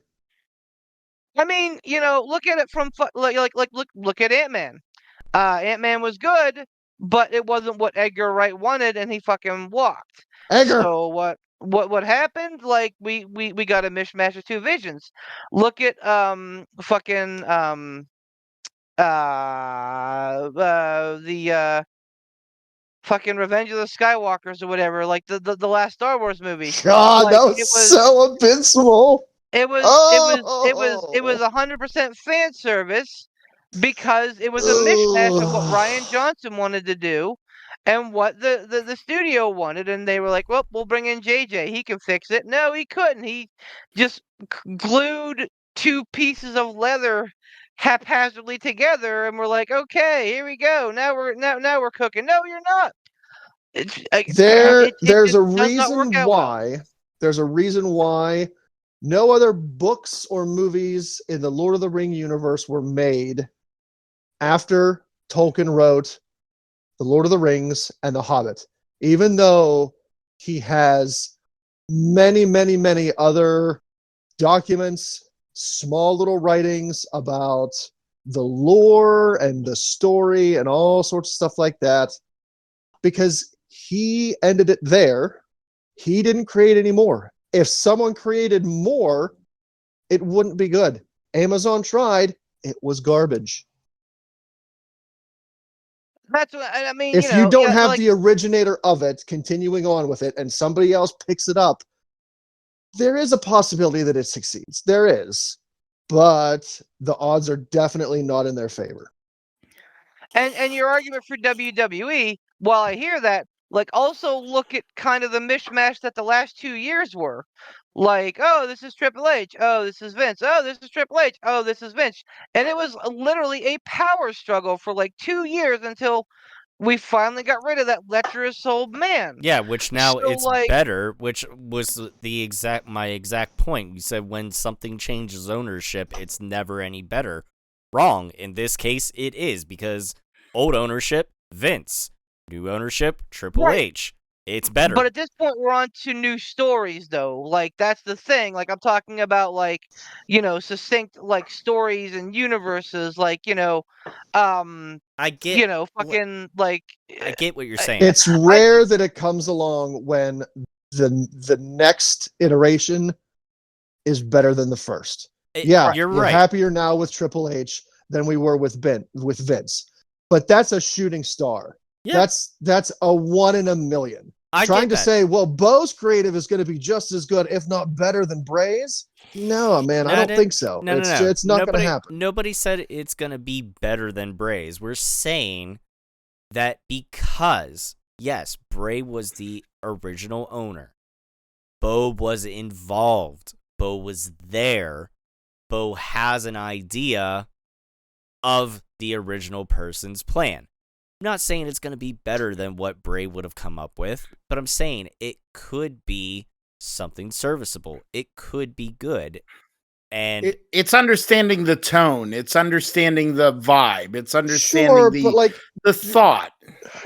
I mean, look at it from look at Ant-Man. Ant-Man was good, but it wasn't what Edgar Wright wanted, and he fucking walked. Edgar. So what happened? Like we got a mishmash of two visions. Look at fucking the fucking Revenge of the Skywalkers or whatever, like the last Star Wars movie. God, Like that was so abysmal. it was 100% fan service because it was a mishmash of what Ryan Johnson wanted to do and what the studio wanted, and they were like, "Well, we'll bring in JJ. He can fix it." No, he couldn't. He just glued two pieces of leather haphazardly together, and we're like, "Okay, here we go. Now we're cooking." No, you're not. It's like, it There's just a does not work reason out well. why. There's a reason why no other books or movies in the Lord of the Ring universe were made after Tolkien wrote The Lord of the Rings and The Hobbit, even though he has many, many, many other documents, small little writings about the lore and the story and all sorts of stuff like that, because he ended it there. He didn't create any more. If someone created more, it wouldn't be good. Amazon tried, it was garbage. That's what I mean. If you don't Yeah, have like the originator of it continuing on with it and somebody else picks it up, there is a possibility that it succeeds. There is. But the odds are definitely not in their favor. and your argument for WWE, while I hear that, like also look at kind of the mishmash that the last 2 years were. Like, oh, this is Triple H. Oh, this is Vince. Oh, this is Triple H. Oh, this is Vince. And it was literally a power struggle for like 2 years until we finally got rid of that lecherous old man. Yeah, which now So, it's like, better, which was my exact point. You said when something changes ownership, it's never any better. Wrong. In this case, it is, because old ownership, Vince. New ownership, Triple right. H. It's better. But at this point, we're on to new stories, though. Like, that's the thing. Like, I'm talking about, like, succinct, like, stories and universes. Like, I get fucking, like, I get what you're saying. It's rare that it comes along when the next iteration is better than the first. You're You're right. happier now with Triple H than we were with Vince. But that's a shooting star. Yeah. That's a 1 in a million. Trying to say, well, Bo's creative is going to be just as good, if not better, than Bray's. No, man, I don't think so. No. It's not going to happen. Nobody said it's going to be better than Bray's. We're saying that because, yes, Bray was the original owner. Bo was involved. Bo was there. Bo has an idea of the original person's plan. I'm not saying it's going to be better than what Bray would have come up with, but I'm saying it could be something serviceable. It could be good. And it's understanding the tone. It's understanding the vibe. It's understanding but like the thought.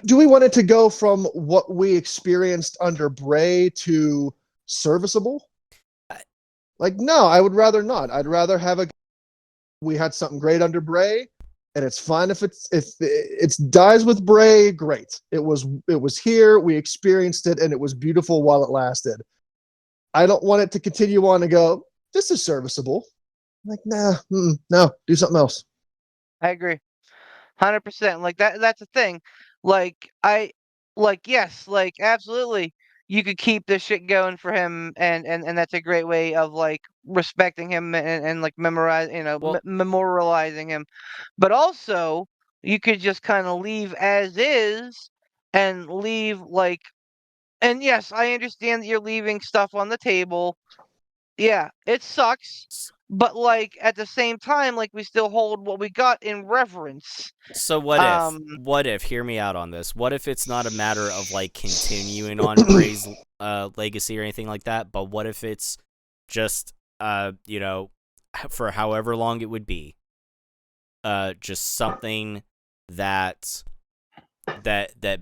Do we want it to go from what we experienced under Bray to serviceable? Like, no, I would rather not. I'd rather have we had something great under Bray, and it's fine if it dies with Bray. Great. It was here. We experienced it, and it was beautiful while it lasted. I don't want it to continue on and go, this is serviceable. Like, no, do something else. I agree. 100%. Like, that's the thing. Yes, like, absolutely. You could keep this shit going for him, and that's a great way of, like, respecting him and like, memorializing him. But also, you could just kind of leave as is and leave, like, and yes, I understand that you're leaving stuff on the table. Yeah, it sucks. but like at the same time, like we still hold what we got in reverence. So what if, hear me out on this. What if it's not a matter of like continuing on Bray's legacy or anything like that, but what if it's just for however long it would be, just something that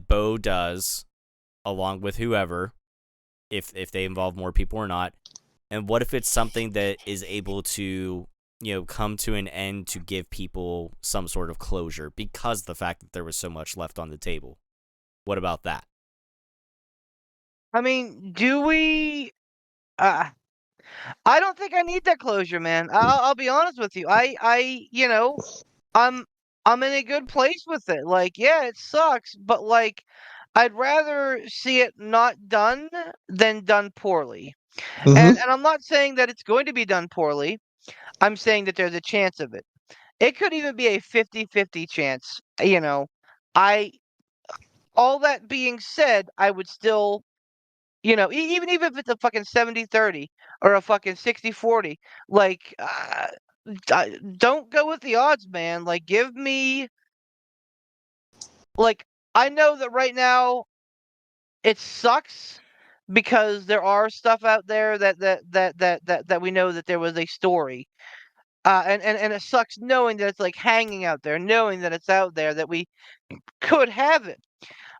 Bo does along with whoever, if they involve more people or not, and what if it's something that is able to come to an end to give people some sort of closure because of the fact that there was so much left on the table? What about that? I mean, do we? I don't think I need that closure, man. I'll be honest with you. I'm I'm in a good place with it. Like, yeah, it sucks, but like, I'd rather see it not done than done poorly. Mhm. And I'm not saying that it's going to be done poorly. I'm saying that there's a chance of it. It could even be a 50-50 chance. I all that being said, I would still, even if it's a fucking 70-30 or a fucking 60-40, like don't go with the odds, man. Like give me like I know that right now it sucks because there are stuff out there that we know that there was a story. And it sucks knowing that it's like hanging out there, knowing that it's out there that we could have it.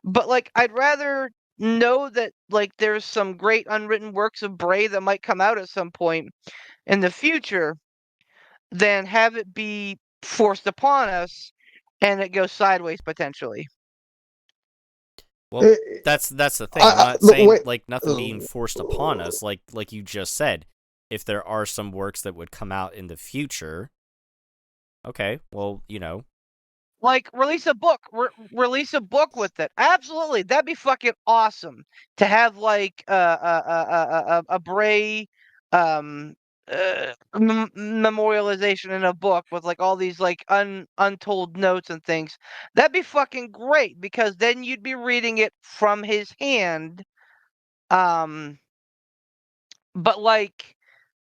But like I'd rather know that like there's some great unwritten works of Bray that might come out at some point in the future than have it be forced upon us and it goes sideways potentially. Well, Eh, that's the thing. I'm not look, saying wait. like nothing being forced upon us. Like you just said, if there are some works that would come out in the future, okay, well, Like release a book, release a book with it. Absolutely, that'd be fucking awesome to have like a Bray memorialization in a book with like all these like untold notes and things. That'd be fucking great because then you'd be reading it from his hand. Um, but like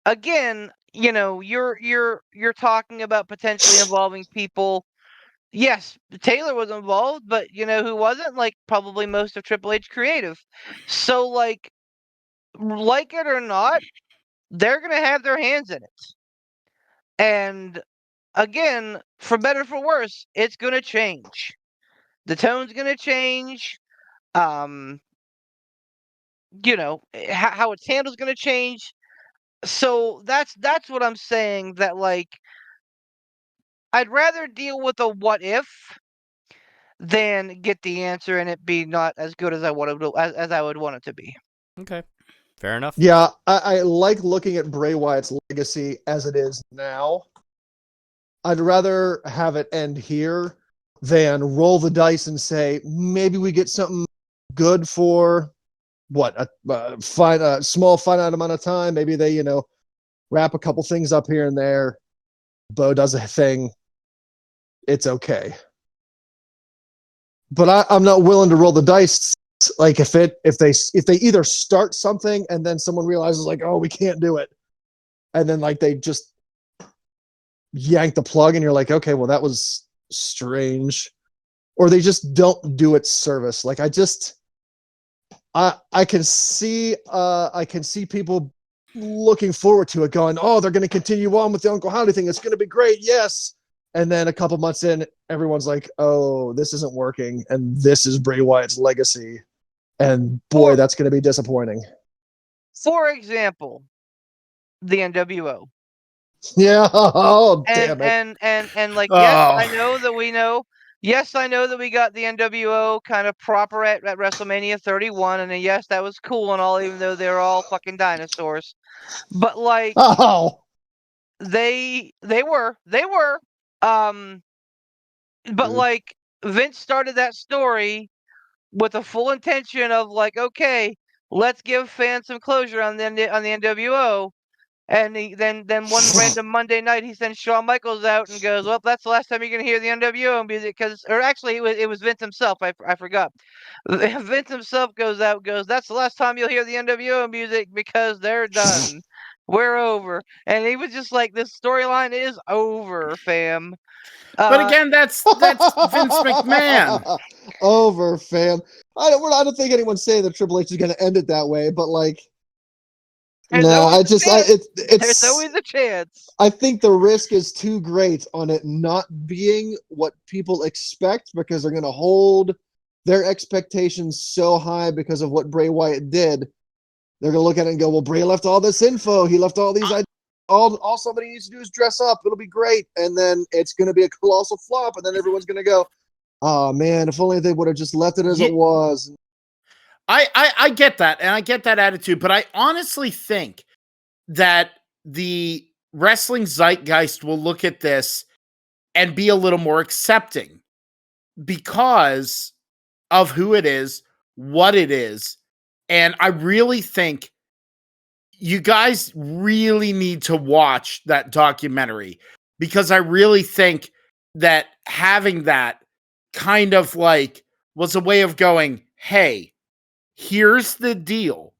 again, you're talking about potentially involving people. Yes, Taylor was involved, but you know who wasn't? Like probably most of Triple H creative. So like it or not, they're gonna have their hands in it. And again, for better or for worse, it's gonna change. The tone's gonna change. Um, how it's handled's gonna change. So that's what I'm saying. That like I'd rather deal with a what if than get the answer and it be not as good as as I would want it to be. okay, fair enough. Yeah, I like looking at Bray Wyatt's legacy as it is now. I'd rather have it end here than roll the dice and say maybe we get something good for what a small finite amount of time. Maybe they wrap a couple things up here and there. Bo does a thing. It's okay, but I'm not willing to roll the dice. Like if they either start something and then someone realizes like, oh, we can't do it, and then like they just yank the plug and you're like, okay, well that was strange, or they just don't do its service. Like I can see people looking forward to it, going, oh, they're going to continue on with the Uncle Howdy thing. It's going to be great, yes. And then a couple months in, everyone's like, oh, this isn't working, and this is Bray Wyatt's legacy, and boy, For that's going to be disappointing. for example, the NWO. Yeah. Oh, And damn it. and like yes, I Oh, know that we know. Yes, I know that we got the NWO kind of proper at WrestleMania 31, and then, yes, that was cool and all, even though they're all fucking dinosaurs. But like Oh. they were um, but like Vince started that story with a full intention of like, okay, let's give fans some closure on the NWO. And then one random Monday night, he sends Shawn Michaels out and goes, "Well, that's the last time you're gonna hear the NWO music." Or actually, it was Vince himself. I forgot. Vince himself goes out, goes, "That's the last time you'll hear the NWO music because they're done." We're over. And he was just like, this storyline is over, fam. But again, that's Vince McMahon. Over, fam. I don't think anyone's saying that Triple H is going to end it that way, but like, There's no, always a chance. There's it's. always a chance. I think the risk is too great on it not being what people expect because they're going to hold their expectations so high because of what Bray Wyatt did. They're going to look at it and go, well, Bray left all this info. He left all these ideas. All somebody needs to do is dress up. It'll be great. And then it's going to be a colossal flop. And then everyone's going to go, oh, man, if only they would have just left it as it was. I get that. And I get that attitude. But I honestly think that the wrestling zeitgeist will look at this and be a little more accepting because of who it is, what it is. And I really think you guys really need to watch that documentary because I really think that having that kind of like was a way of going, hey, here's the deal.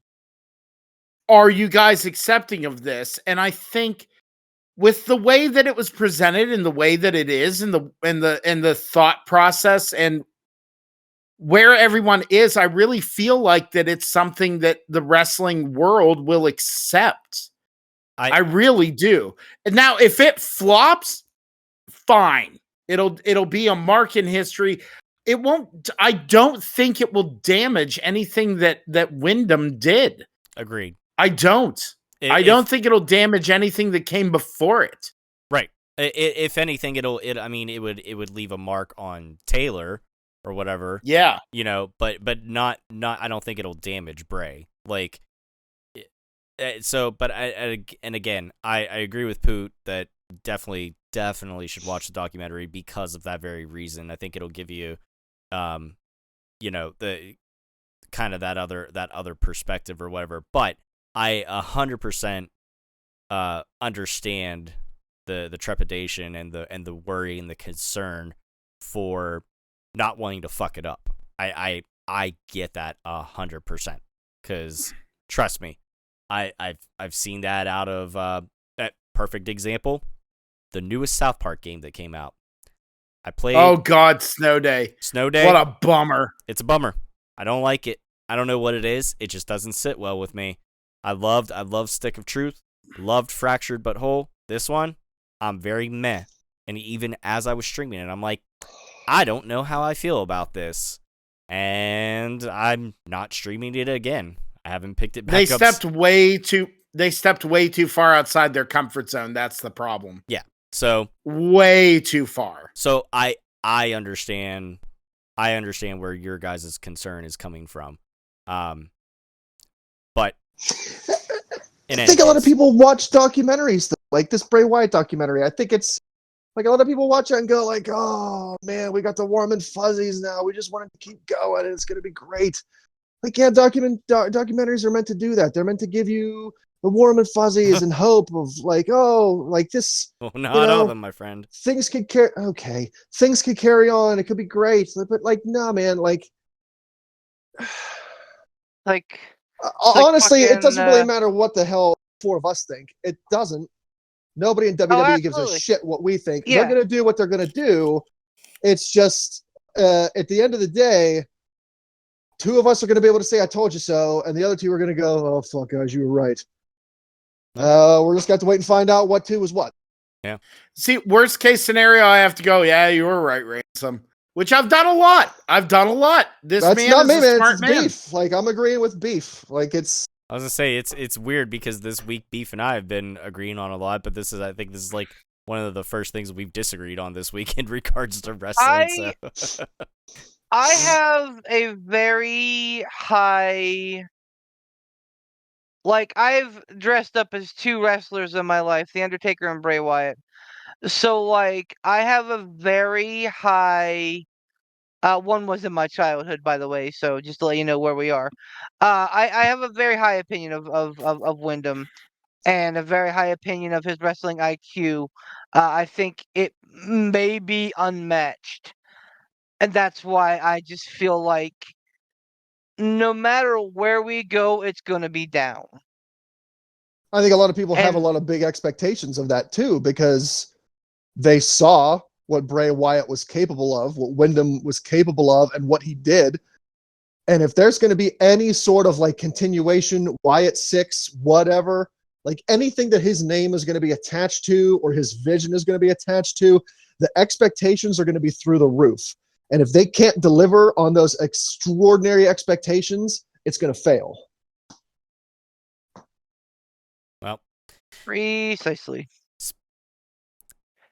Are you guys accepting of this? And I think with the way that it was presented and the way that it is and the thought process and where everyone is, I really feel like that it's something that the wrestling world will accept. I really do. And now if it flops, fine. It'll be a mark in history. It won't. I don't think it will damage anything that Wyndham did. Agreed. I don't. I don't think it'll damage anything that came before it. Right. If anything, it would leave a mark on Taylor or whatever. Yeah. But not. I don't think it'll damage Bray. Like, so. But and again, I agree with Poot that definitely should watch the documentary because of that very reason. I think it'll give you, the kind of that other perspective or whatever. But I 100% understand the trepidation and the worry and the concern for not wanting to fuck it up. I get that 100% because trust me, I've seen that out of that perfect example, the newest South Park game that came out. I played. Oh God, Snow Day. Snow Day. What a bummer. It's a bummer. I don't like it. I don't know what it is. It just doesn't sit well with me. I loved Stick of Truth. Loved Fractured But Whole. This one, I'm very meh. And even as I was streaming it, I'm like, I don't know how I feel about this. And I'm not streaming it again. I haven't picked it back up. They stepped way too far outside their comfort zone. That's the problem. Yeah. So way too far. So I understand where your guys' concern is coming from. But I think a lot of people watch documentaries though, like this Bray Wyatt documentary. I think it's like a lot of people watch it and go like, oh man, we got the warm and fuzzies now. We just want it to keep going and it's going to be great. Like, yeah, documentaries are meant to do that. They're meant to give you the warm and fuzzies and hope of like, oh, like this. Well, not all of them, my friend. Things could carry on. It could be great. But like, nah, man, like honestly, it doesn't really matter what the hell four of us think. It doesn't. Nobody in WWE gives a shit what we think. Yeah. They're going to do what they're going to do. It's just, at the end of the day, two of us are going to be able to say, I told you so. And the other two are going to go, oh, fuck, guys, you were right. We're just going to have to wait and find out what two is what. Yeah. See, worst case scenario, I have to go, yeah, you were right, Ransom. Which I've done a lot. This That's man not is me, a man. smart It's man. Beef. Like, I'm agreeing with Beef. Like, it's... I was gonna say it's weird because this week Beef and I have been agreeing on a lot, but I think this is like one of the first things we've disagreed on this week in regards to wrestling. I have a very high, like, I've dressed up as two wrestlers in my life, The Undertaker and Bray Wyatt. So like I have a very high. One was in my childhood, by the way. So just to let you know where we are, I have a very high opinion of Wyndham, and a very high opinion of his wrestling IQ. I think it may be unmatched, and that's why I just feel like no matter where we go, it's gonna be down. I think a lot of people have a And- lot of big expectations of that too, because they saw what Bray Wyatt was capable of, what Wyndham was capable of, and what he did. And if there's going to be any sort of like continuation, Wyatt 6, whatever, like anything that his name is going to be attached to or his vision is going to be attached to, the expectations are going to be through the roof. And if they can't deliver on those extraordinary expectations, it's going to fail. Well, Precisely.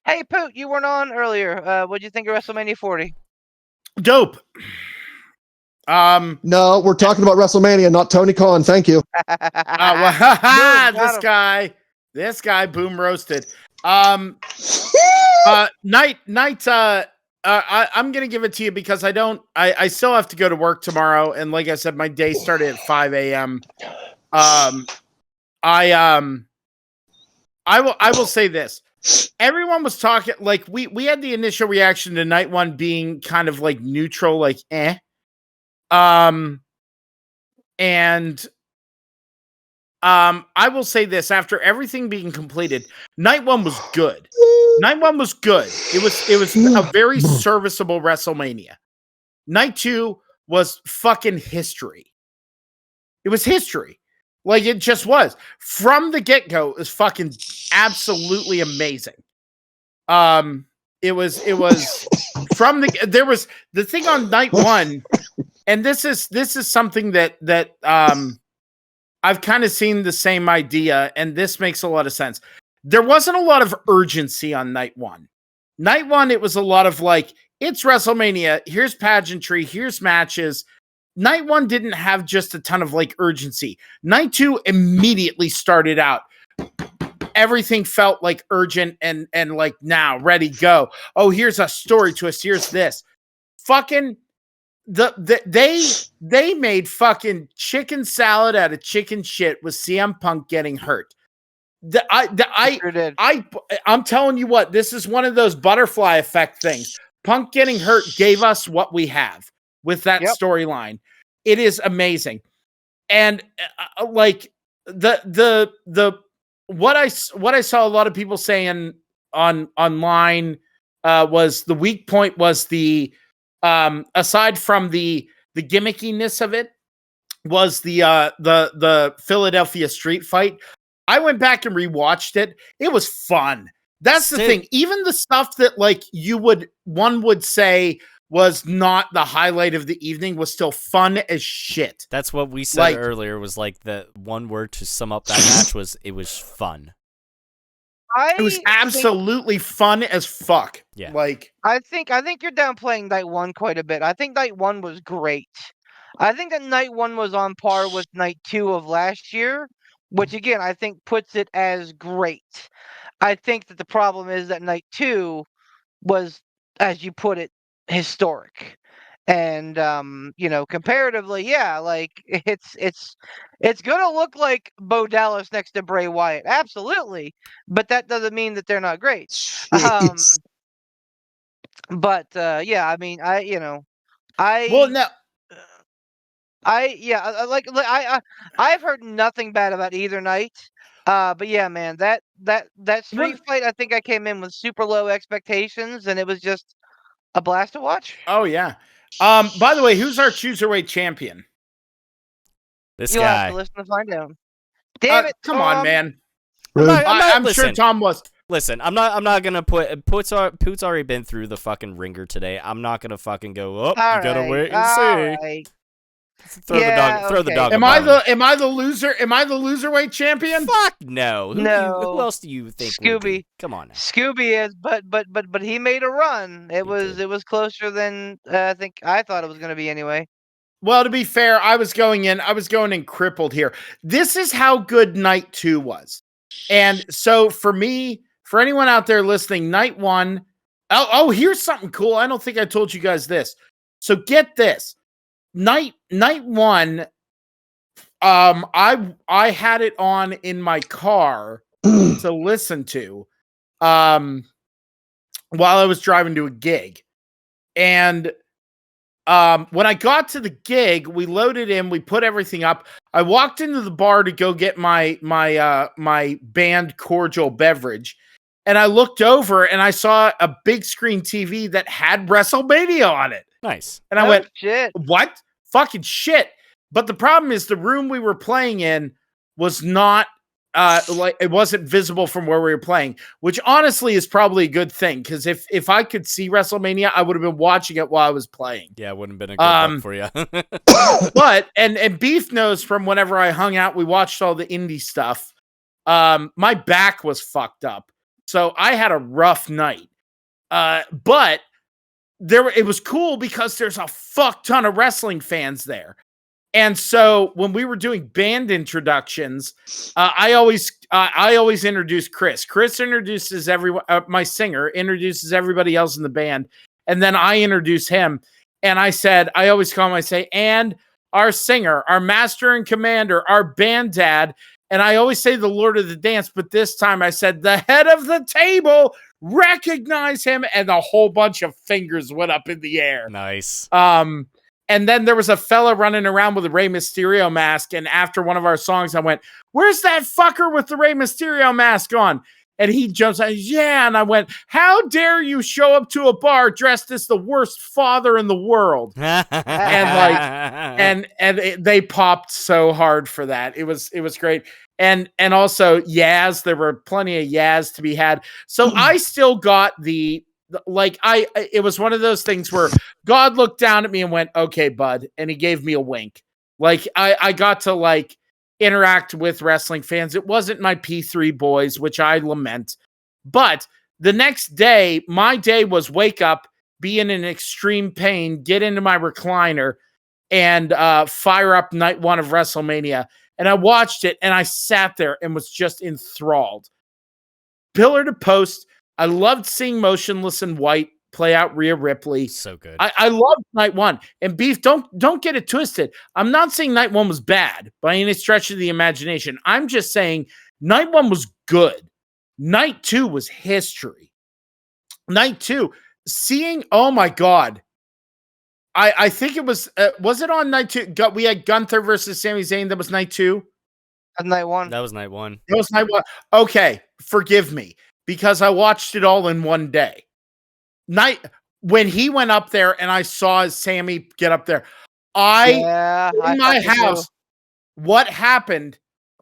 Hey, Poot, you weren't on earlier. What'd you think of WrestleMania 40? Dope. No, we're talking about WrestleMania, not Tony Khan. Thank you. Boom, got him. This guy, boom roasted. Night. I'm gonna give it to you because I still have to go to work tomorrow, and like I said, my day started at 5 a.m. I will say this. Everyone was talking like we had the initial reaction to night one being kind of like neutral, like eh. And I will say this, after everything being completed, night one was good. Night one was good. It was a very serviceable WrestleMania. Night two was fucking history. It was history. Like it just was. From the get-go, it was fucking absolutely amazing. It was from the thing on night one, and this is something that I've kind of seen the same idea, and this makes a lot of sense. There wasn't a lot of urgency on night one. Night one, it was a lot of like, it's WrestleMania, here's pageantry, here's matches. Night one didn't have just a ton of like urgency. Night two immediately started out. Everything felt like urgent and like now ready, go. Oh, here's a story twist. Here's this. Fucking they made fucking chicken salad out of chicken shit with CM Punk getting hurt. I'm telling you what, this is one of those butterfly effect things. Punk getting hurt gave us what we have with that storyline. It is amazing. And like what I saw a lot of people saying online was the weak point was the aside from the gimmickiness of it was the Philadelphia street fight. I went back and rewatched it. It was fun. That's the thing. Even the stuff that like one would say was not the highlight of the evening was still fun as shit. That's what we said earlier, was like the one word to sum up that match was it was fun. It was absolutely fun as fuck. Yeah. Like I think you're downplaying night one quite a bit. I think night one was great. I think that night one was on par with night two of last year, which again I think puts it as great. I think that the problem is that night two was, as you put it, historic. And comparatively, yeah, like it's gonna look like Bo Dallas next to Bray Wyatt, absolutely, but that doesn't mean that they're not great. Jeez. But yeah, I mean, I've heard nothing bad about either night. But yeah, man, that street fight, I think I came in with super low expectations, and it was just a blast to watch. Oh yeah. By the way, who's our cruiserweight champion? This You'll guy. have to listen to find out. Damn it, come Tom. on, man. Really? I'm sure Tom was. Listen, I'm not gonna put Poot's already been through the fucking ringer today. I'm not gonna fucking go up. All You gotta right, wait and all see. right. Throw the dog. Am I the loser? Am I the loserweight champion? Fuck no. No. Who else do you think would be? Scooby. Come on now. Scooby is, but he made a run. It was closer than I thought it was going to be anyway. Well, to be fair, I was going in crippled here. This is how good night two was. And so for me, for anyone out there listening, night one, oh, here's something cool. I don't think I told you guys this. So get this. Night one, I had it on in my car to listen to while I was driving to a gig. And when I got to the gig, we loaded in, we put everything up. I walked into the bar to go get my band cordial beverage, and I looked over and I saw a big screen TV that had WrestleMania on it. Nice. And I Oh, went, shit. what? Fucking shit. But the problem is the room we were playing in was not like it wasn't visible from where we were playing, which honestly is probably a good thing, because if I could see WrestleMania, I would have been watching it while I was playing. Yeah, it wouldn't have been a good look for you. But and Beef knows from whenever I hung out, we watched all the indie stuff. My back was fucked up, so I had a rough night. But it was cool because there's a fuck ton of wrestling fans there. And so when we were doing band introductions, I always introduce Chris. Chris introduces everyone. My singer introduces everybody else in the band, and then I introduce him. And I always call him. I say, and our singer, our master and commander, our band dad. And I always say the Lord of the Dance, but this time I said the head of the table. Recognize him, and a whole bunch of fingers went up in the air. Nice. And then there was a fella running around with a Rey Mysterio mask. And after one of our songs, I went, where's that fucker with the Rey Mysterio mask on? And he jumps out, yeah. And I went, how dare you show up to a bar dressed as the worst father in the world? And they popped so hard for that. It was great. And also Yaz, there were plenty of Yaz to be had. So I still got it was one of those things where God looked down at me and went, okay, bud. And he gave me a wink. Like I got to interact with wrestling fans. It wasn't my P3 boys, which I lament. But the next day, my day was wake up, be in an extreme pain, get into my recliner, and fire up night one of WrestleMania. And I watched it, and I sat there and was just enthralled. Pillar to post. I loved seeing Motionless in White play out Rhea Ripley. So good. I loved night one. And Beef, don't get it twisted. I'm not saying night one was bad by any stretch of the imagination. I'm just saying night one was good. Night two was history. Night two, oh my God. I think it was it on night two? We had Gunther versus Sami Zayn. That was night two. Night one. That was night one. That was night one. Okay, forgive me, because I watched it all in one day. When he went up there and I saw Sammy get up there, in my house, what happened?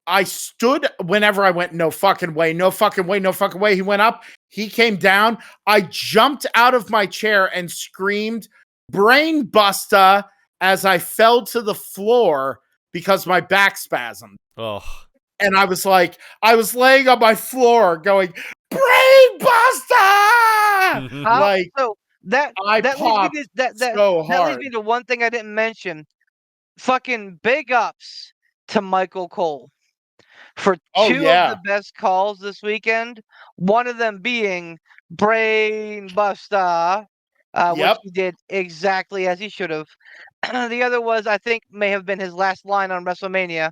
I stood whenever I went, no fucking way, no fucking way, no fucking way. He went up, he came down. I jumped out of my chair and screamed, brain buster, as I fell to the floor because my back spasmed. Oh. And I was laying on my floor going, brain buster! That popped so hard. That leads me to one thing I didn't mention. Fucking big ups to Michael Cole for two of the best calls this weekend. One of them being brain buster. Which he did exactly as he should have. The other was, I think, may have been his last line on WrestleMania.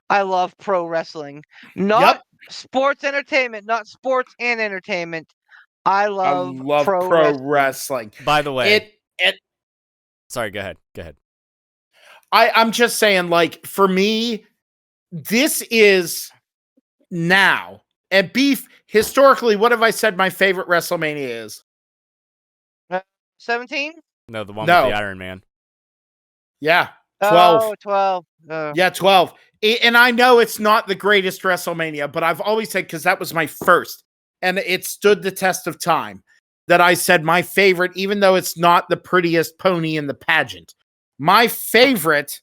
I love pro wrestling. Not sports entertainment, not sports and entertainment. I love pro wrestling. By the way, sorry, go ahead. I'm just saying, for me, this is now. And Beef, historically, what have I said my favorite WrestleMania is? 17? No, the one with the Iron Man. Yeah, 12. Oh, 12. Yeah, 12. And I know it's not the greatest WrestleMania, but I've always said, because that was my first, and it stood the test of time, that I said my favorite, even though it's not the prettiest pony in the pageant. My favorite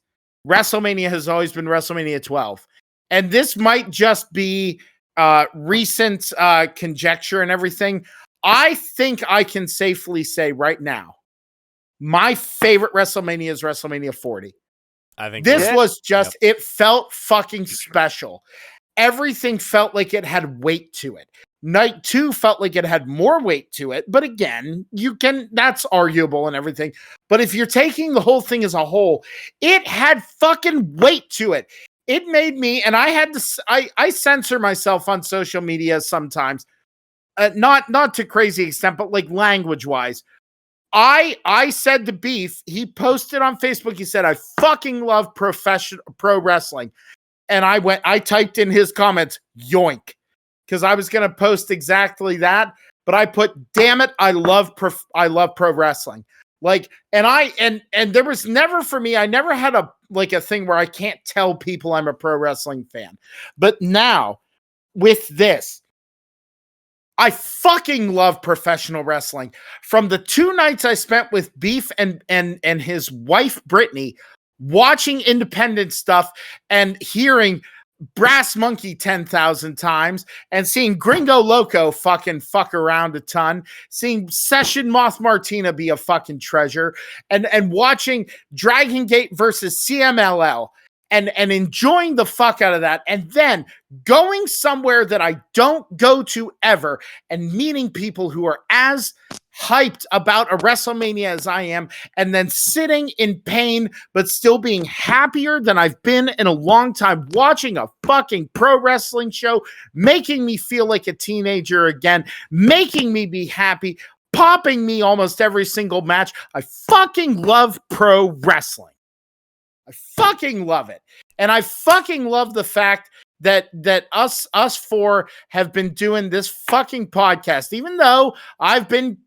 WrestleMania has always been WrestleMania 12. And this might just be recent conjecture and everything. I think I can safely say right now, my favorite WrestleMania is WrestleMania 40. I think this was just, it felt fucking special. Everything felt like it had weight to it. Night 2 felt like it had more weight to it. But again, that's arguable and everything. But if you're taking the whole thing as a whole, it had fucking weight to it. It made me, and I had to, I censor myself on social media sometimes. Not to crazy extent, but language wise, I said to Beef, he posted on Facebook, he said, I fucking love pro wrestling. And I typed in his comments, yoink. Because I was going to post exactly that, but I put, damn it, I love pro wrestling. Like, and there was never for me, I never had a thing where I can't tell people I'm a pro wrestling fan. But now with this, I fucking love professional wrestling. From the 2 nights I spent with Beef and his wife, Brittany, watching independent stuff and hearing Brass Monkey 10,000 times and seeing Gringo Loco fuck around a ton, seeing Session Moth Martina be a fucking treasure, and watching Dragon Gate versus CMLL and enjoying the fuck out of that, and then going somewhere that I don't go to ever and meeting people who are as hyped about a WrestleMania as I am, and then sitting in pain but still being happier than I've been in a long time, watching a fucking pro wrestling show, making me feel like a teenager again, making me be happy, popping me almost every single match. I fucking love pro wrestling. I fucking love it. And I fucking love the fact that us four have been doing this fucking podcast, even though I've been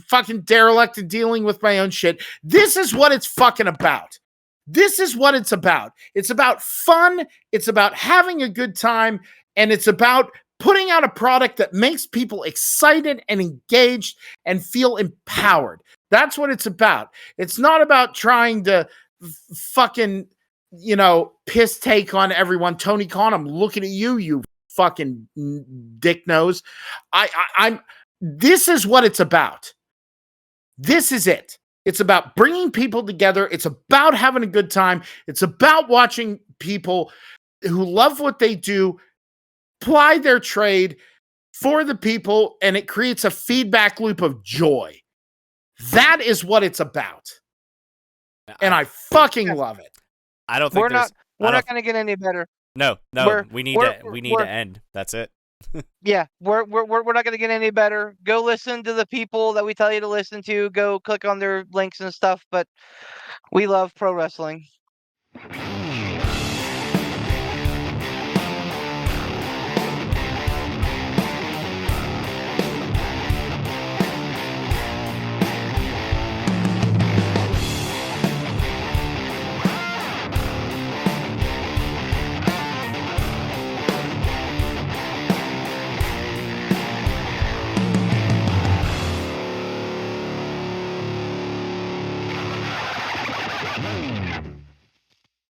fucking derelict in dealing with my own shit. This is what it's fucking about. This is what it's about. It's about fun. It's about having a good time. And it's about putting out a product that makes people excited and engaged and feel empowered. That's what it's about. It's not about trying to fucking, piss take on everyone. Tony Khan, I'm looking at you, you fucking dick nose. I'm this is what it's about. This is it. It's about bringing people together. It's about having a good time. It's about watching people who love what they do ply their trade for the people, and it creates a feedback loop of joy. That is what it's about. And I fucking love it. I don't think We're not going to get any better. No, we need to end. That's it. Yeah, we're not going to get any better. Go listen to the people that we tell you to listen to. Go click on their links and stuff. But we love pro wrestling.